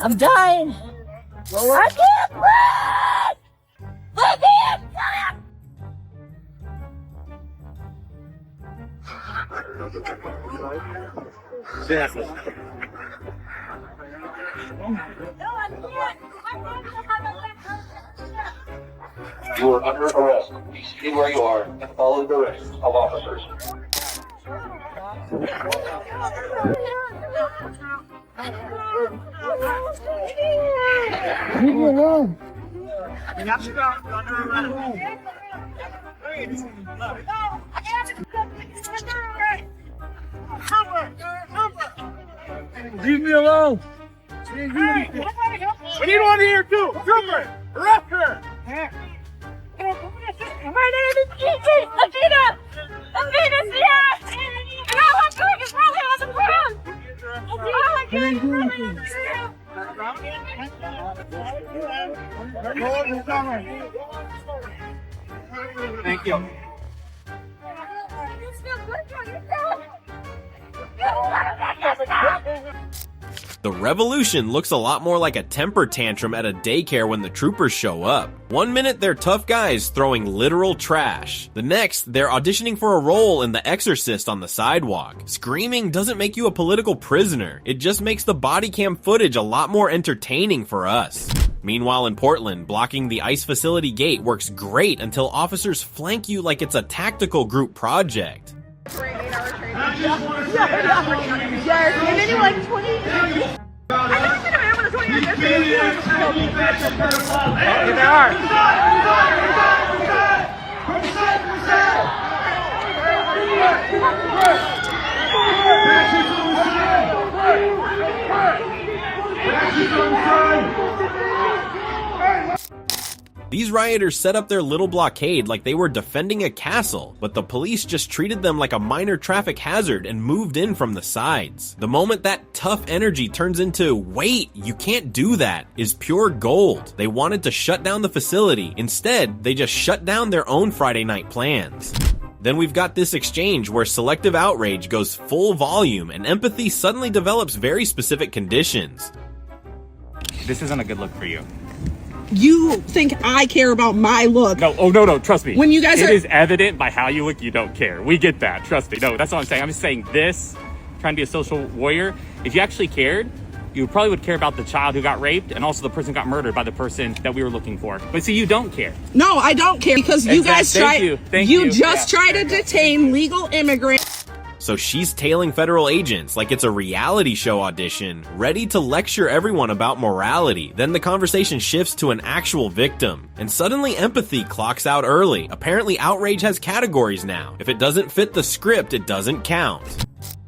I'm dying. I can't breathe! I can't You are under arrest. Please stay where you are and follow the directions of officers. Leave me alone. Leave me alone. Hey, we need one here too. Trooper, arrest her. My name is Gigi. Agita. Agita's here. And all I'm doing is rolling on the ground. All I'm doing is rolling on the ground. Thank you. The revolution looks a lot more like a temper tantrum at a daycare when the troopers show up. One minute they're tough guys throwing literal trash. The next, they're auditioning for a role in The Exorcist on the sidewalk. Screaming doesn't make you a political prisoner. It just makes the body cam footage a lot more entertaining for us. Meanwhile in Portland, blocking the ICE facility gate works great until officers flank you like it's a tactical group project. Yes, and then you're like 20 years. I never been a man with a 20 years. Get there. These rioters set up their little blockade like they were defending a castle, but the police just treated them like a minor traffic hazard and moved in from the sides. The moment that tough energy turns into, wait, you can't do that, is pure gold. They wanted to shut down the facility. Instead, they just shut down their own Friday night plans. Then we've got this exchange where selective outrage goes full volume and empathy suddenly develops very specific conditions. This isn't a good look for you. You think I care about my look? No, oh no, trust me. When you guys It is evident by how you look, you don't care. We get that, trust me. No, that's what I'm saying. I'm just saying this, trying to be a social warrior. If you actually cared, you probably would care about the child who got raped and also the person who got murdered by the person that we were looking for. But see, you don't care. No, I don't care because you guys Thank you. just try to detain legal immigrants. So she's tailing federal agents like it's a reality show audition, ready to lecture everyone about morality. Then the conversation shifts to an actual victim, and suddenly empathy clocks out early. Apparently outrage has categories now. If it doesn't fit the script, it doesn't count.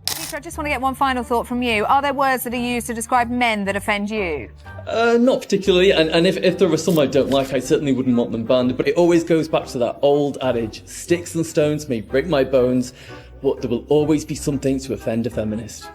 Peter, I just want to get one final thought from you. Are there words that are used to describe men that offend you? Not particularly, and if there are some I don't like, I certainly wouldn't want them banned, but it always goes back to that old adage, sticks and stones may break my bones, but there will always be something to offend a feminist.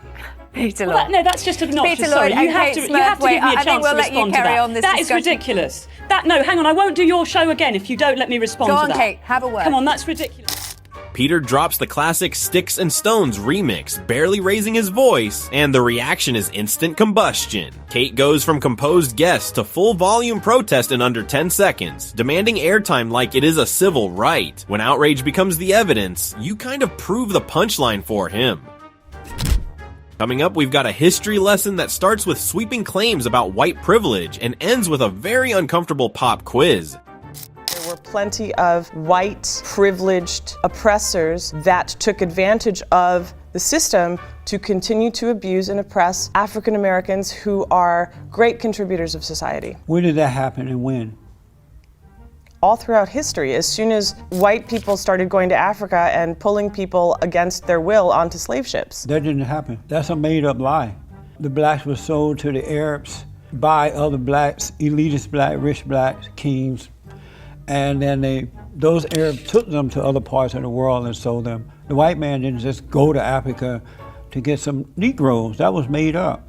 Peter Lloyd. No, that's just obnoxious. Peter Sorry, Lloyd, you have to give me a chance to respond to that. That is ridiculous. No, hang on, I won't do your show again if you don't let me respond to that. Go on, Kate, have a word. Come on, that's ridiculous. Peter drops the classic Sticks and Stones remix, barely raising his voice, and the reaction is instant combustion. Kate goes from composed guest to full volume protest in under 10 seconds, demanding airtime like it is a civil right. When outrage becomes the evidence, you kind of prove the punchline for him. Coming up, we've got a history lesson that starts with sweeping claims about white privilege and ends with a very uncomfortable pop quiz. There were plenty of white, privileged oppressors that took advantage of the system to continue to abuse and oppress African Americans who are great contributors of society. When did that happen and when? All throughout history, as soon as white people started going to Africa and pulling people against their will onto slave ships. That didn't happen. That's a made-up lie. The blacks were sold to the Arabs by other blacks, elitist black, rich blacks, kings, and then those Arabs took them to other parts of the world and sold them. The white man didn't just go to Africa to get some Negroes. That was made up.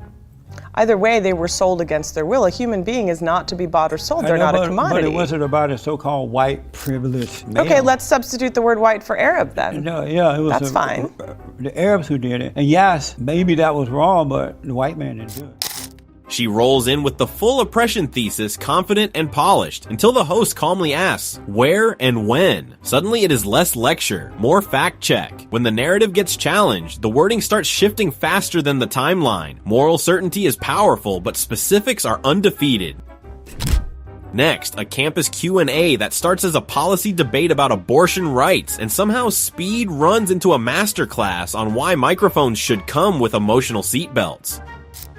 Either way, they were sold against their will. A human being is not to be bought or sold. They're not a commodity. But it wasn't about a so-called white privileged male. Okay, let's substitute the word white for Arab then. No, yeah, it was That's fine. The Arabs who did it. And yes, maybe that was wrong, but the white man didn't do it. She rolls in with the full oppression thesis, confident and polished, until the host calmly asks, where and when? Suddenly it is less lecture, more fact check. When the narrative gets challenged, the wording starts shifting faster than the timeline. Moral certainty is powerful, but specifics are undefeated. Next, a campus Q&A that starts as a policy debate about abortion rights and somehow speed runs into a masterclass on why microphones should come with emotional seatbelts.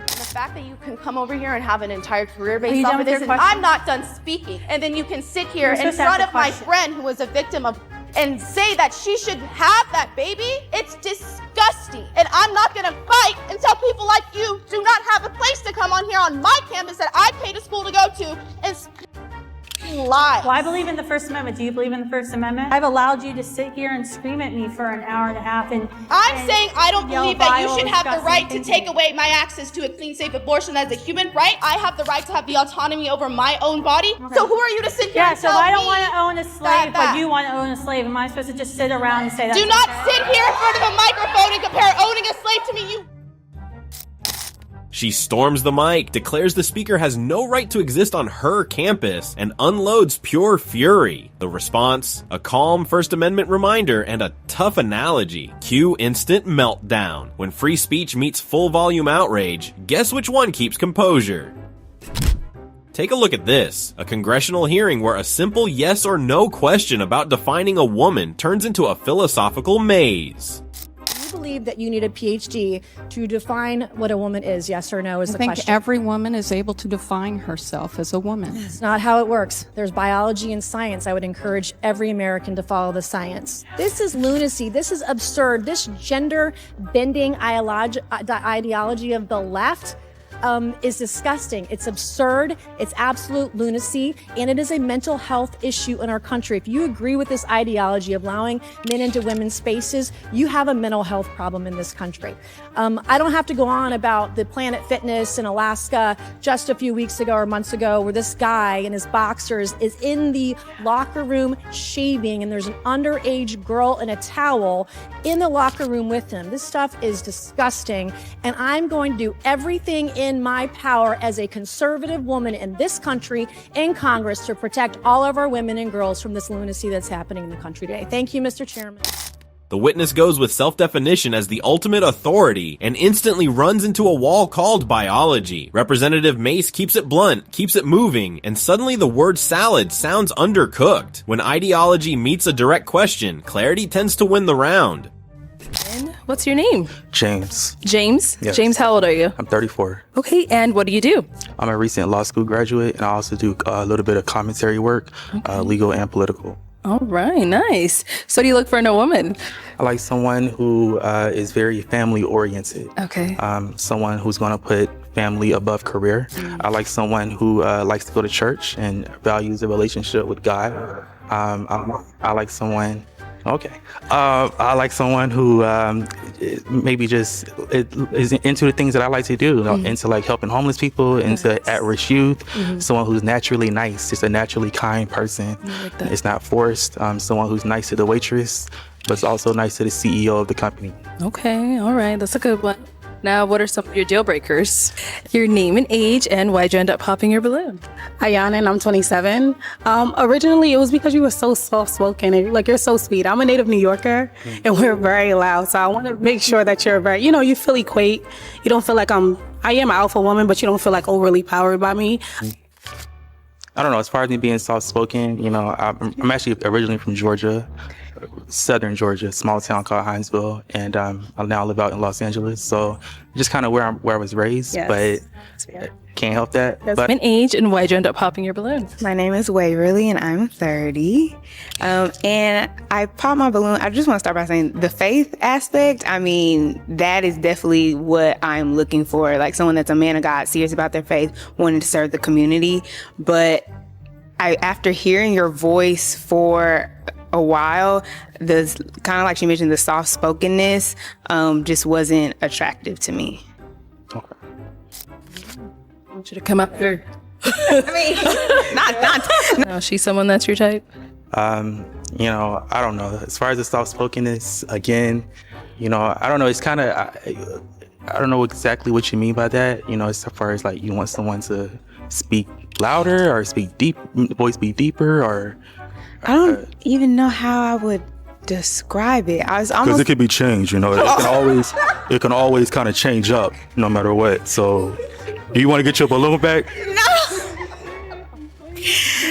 The fact that you can come over here and have an entire career based off of this, and I'm not done speaking, and then you can sit here in front of my friend who was a victim of and say that she should have that baby, it's disgusting. And I'm not gonna fight until people like you do not have a place to come on here on my campus that I paid a school to go to and lie. Well, I believe in the First Amendment. Do you believe in the First Amendment? I've allowed you to sit here and scream at me for an hour and a half and I'm saying I don't believe that you should have the right to take away my access to a clean, safe abortion as a human right. I have the right to have the autonomy over my own body. Okay. So who are you to sit here and tell me? Yeah, so if I don't want to own a slave, but you want to own a slave, am I supposed to just sit around and say that? Do not sit here in front of a microphone and compare owning a slave to me, you. She storms the mic, declares the speaker has no right to exist on her campus, and unloads pure fury. The response? A calm First Amendment reminder and a tough analogy. Cue instant meltdown. When free speech meets full volume outrage, guess which one keeps composure? Take a look at this, a congressional hearing where a simple yes or no question about defining a woman turns into a philosophical maze. Believe that you need a PhD to define what a woman is, yes or no is the question. I think every woman is able to define herself as a woman. It's not how it works. There's biology and science. I would encourage every American to follow the science. This is lunacy. This is absurd. This gender-bending ideology of the left is disgusting. It's absurd. It's absolute lunacy. And it is a mental health issue in our country. If you agree with this ideology of allowing men into women's spaces, you have a mental health problem in this country. I don't have to go on about the Planet Fitness in Alaska just a few weeks ago or months ago, where this guy in his boxers is in the locker room shaving, and there's an underage girl in a towel in the locker room with him. This stuff is disgusting, and I'm going to do everything in my power as a conservative woman in this country, in Congress, to protect all of our women and girls from this lunacy that's happening in the country today. Thank you, Mr. Chairman. The witness goes with self-definition as the ultimate authority and instantly runs into a wall called biology. Representative Mace keeps it blunt, keeps it moving, and suddenly the word salad sounds undercooked. When ideology meets a direct question, clarity tends to win the round. And what's your name? James. James? Yes. James, how old are you? I'm 34. Okay, and what do you do? I'm a recent law school graduate, and I also do a little bit of commentary work, legal and political. All right, nice. So do you look for in a woman? I like someone who is very family oriented. Okay. Someone who's going to put family above career. I like someone who likes to go to church and values a relationship with God. I like someone. Okay. I like someone who maybe just is into the things that I like to do, into like helping homeless people, into at-risk youth, someone who's naturally nice, just a naturally kind person. Like that. It's not forced. Someone who's nice to the waitress, but it's also nice to the CEO of the company. Okay, all right, that's a good one. Now, what are some of your deal breakers? Your name and age, and why'd you end up popping your balloon? Ayana, and I'm 27. Originally, it was because you were so soft-spoken and like you're so sweet. I'm a native New Yorker, and we're very loud. So I want to make sure that you're very, you feel equate. You don't feel like I am an alpha woman, but you don't feel like overly powered by me. I don't know. As far as me being soft-spoken, I'm actually originally from Georgia. Southern Georgia, small town called Hinesville, and I now live out in Los Angeles. So just kind of where I was raised, but can't help that. But an age, and why'd you end up popping your balloon? My name is Waverly, and I'm 30. And I popped my balloon. I just want to start by saying the faith aspect. I mean, that is definitely what I'm looking for. Like someone that's a man of God, serious about their faith, wanting to serve the community. But after hearing your voice for a while, the kind of like she mentioned, the soft-spokenness just wasn't attractive to me. Okay. I want you to come up here. I mean, No, she's someone that's your type? I don't know. As far as the soft-spokenness, again, I don't know. It's kind of, I don't know exactly what you mean by that. As far as like you want someone to speak louder or voice be deeper, or I don't even know how I would describe it. Because it could be changed, it can always kind of change up no matter what. So do you want to get your balloon back?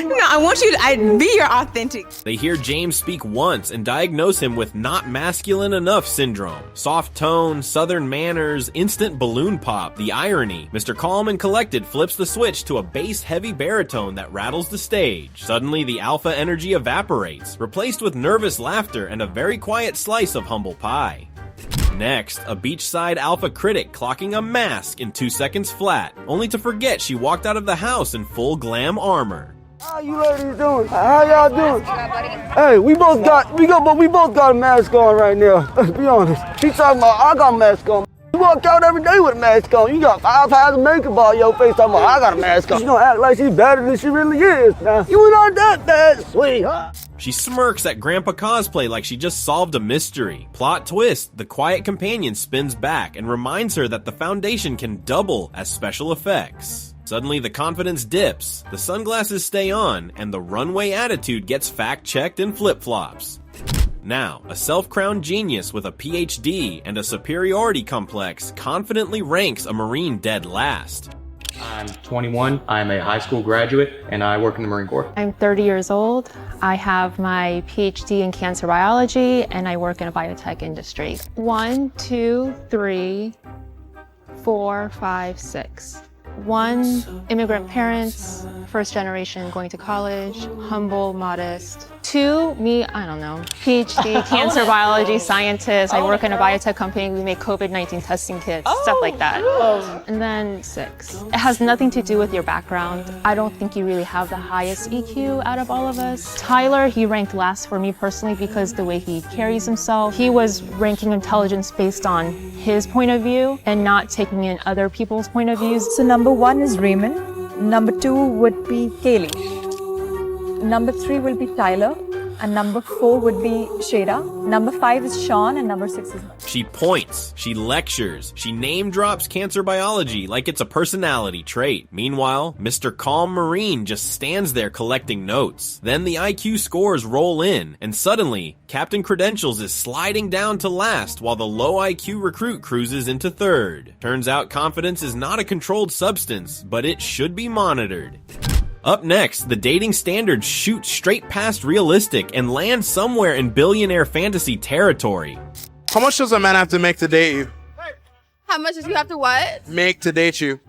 No, I want you to be your authentic. They hear James speak once and diagnose him with not masculine enough syndrome. Soft tone, southern manners, instant balloon pop, the irony. Mr. Calm and Collected flips the switch to a bass-heavy baritone that rattles the stage. Suddenly, the alpha energy evaporates, replaced with nervous laughter and a very quiet slice of humble pie. Next, a beachside alpha critic clocking a mask in 2 seconds flat, only to forget she walked out of the house in full glam armor. How you ladies doing? How y'all doing? Hey, we both got a mask on right now. Let's be honest. He's talking about I got a mask on. You walk out every day with a mask on. You got 5 pounds of makeup on your face talking about I got a mask on. She gonna act like she's better than she really is now. You ain't that bad, sweetheart. She smirks at Grandpa Cosplay like she just solved a mystery. Plot twist, the quiet companion spins back and reminds her that the foundation can double as special effects. Suddenly the confidence dips, the sunglasses stay on, and the runway attitude gets fact-checked in flip-flops. Now, a self-crowned genius with a PhD and a superiority complex confidently ranks a Marine dead last. I'm 21, I'm a high school graduate, and I work in the Marine Corps. I'm 30 years old. I have my PhD in cancer biology, and I work in a biotech industry. 1, 2, 3, 4, 5, 6. 1, immigrant parents, first generation going to college, humble, modest. 2, me, I don't know, PhD, cancer biology scientist. I work in a biotech company. We make COVID-19 testing kits, stuff like that. And then 6, it has nothing to do with your background. I don't think you really have the highest EQ out of all of us. Tyler, he ranked last for me personally because the way he carries himself. He was ranking intelligence based on his point of view and not taking in other people's point of views. So number 1 is Raymond. Number 2 would be Kaylee. Number 3 will be Tyler, and number 4 would be Shada. Number 5 is Sean, and number 6 is... She points, she lectures, she name drops cancer biology like it's a personality trait. Meanwhile, Mr. Calm Marine just stands there collecting notes. Then the IQ scores roll in, and suddenly, Captain Credentials is sliding down to last while the low IQ recruit cruises into third. Turns out confidence is not a controlled substance, but it should be monitored. Up next, the dating standards shoot straight past realistic and land somewhere in billionaire fantasy territory. How much does a man have to make to date you? How much does he have to what? Make to date you.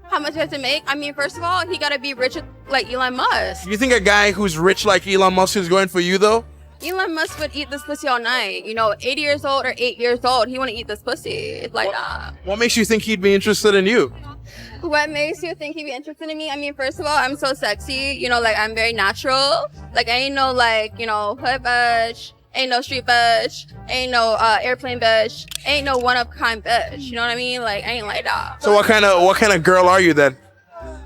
How much he has to make? I mean, first of all, he gotta be rich like Elon Musk. You think a guy who's rich like Elon Musk is going for you though? Elon Musk would eat this pussy all night. 80 years old or 8 years old, he wanna eat this pussy. It's like that. What makes you think he'd be interested in you? What makes you think he'd be interested in me? I mean, first of all, I'm so sexy. I'm very natural. Like, I ain't no, hood bitch. Ain't no street bitch. Ain't no airplane bitch. Ain't no one-of-kind bitch. You know what I mean? Like, I ain't like that. So what kind of girl are you then?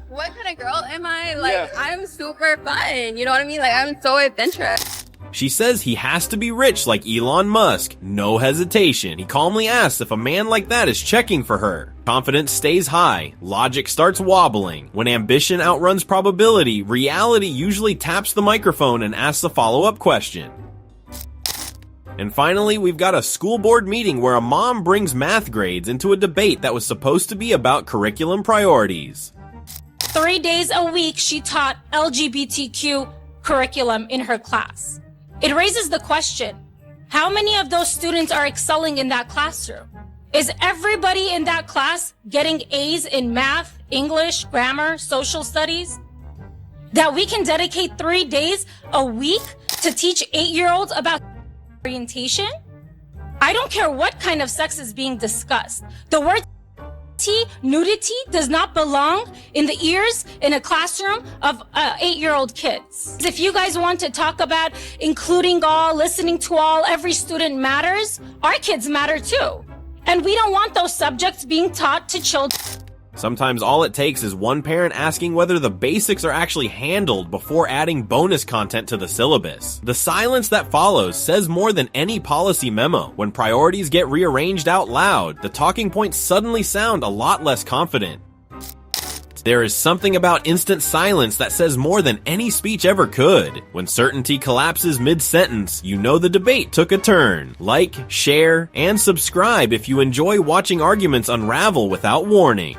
What kind of girl am I? I'm super fun. You know what I mean? Like, I'm so adventurous. She says he has to be rich like Elon Musk. No hesitation. He calmly asks if a man like that is checking for her. Confidence stays high. Logic starts wobbling. When ambition outruns probability, reality usually taps the microphone and asks a follow-up question. And finally, we've got a school board meeting where a mom brings math grades into a debate that was supposed to be about curriculum priorities. 3 days a week, she taught LGBTQ curriculum in her class. It raises the question, how many of those students are excelling in that classroom? Is everybody in that class getting A's in math, English, grammar, social studies? That we can dedicate 3 days a week to teach 8-year-olds about orientation? I don't care what kind of sex is being discussed. The word nudity does not belong in the ears in a classroom of 8-year-old kids. If you guys want to talk about including all, listening to all, every student matters, our kids matter too. And we don't want those subjects being taught to children. Sometimes all it takes is one parent asking whether the basics are actually handled before adding bonus content to the syllabus. The silence that follows says more than any policy memo. When priorities get rearranged out loud, the talking points suddenly sound a lot less confident. There is something about instant silence that says more than any speech ever could. When certainty collapses mid-sentence, you know the debate took a turn. Like, share, and subscribe if you enjoy watching arguments unravel without warning.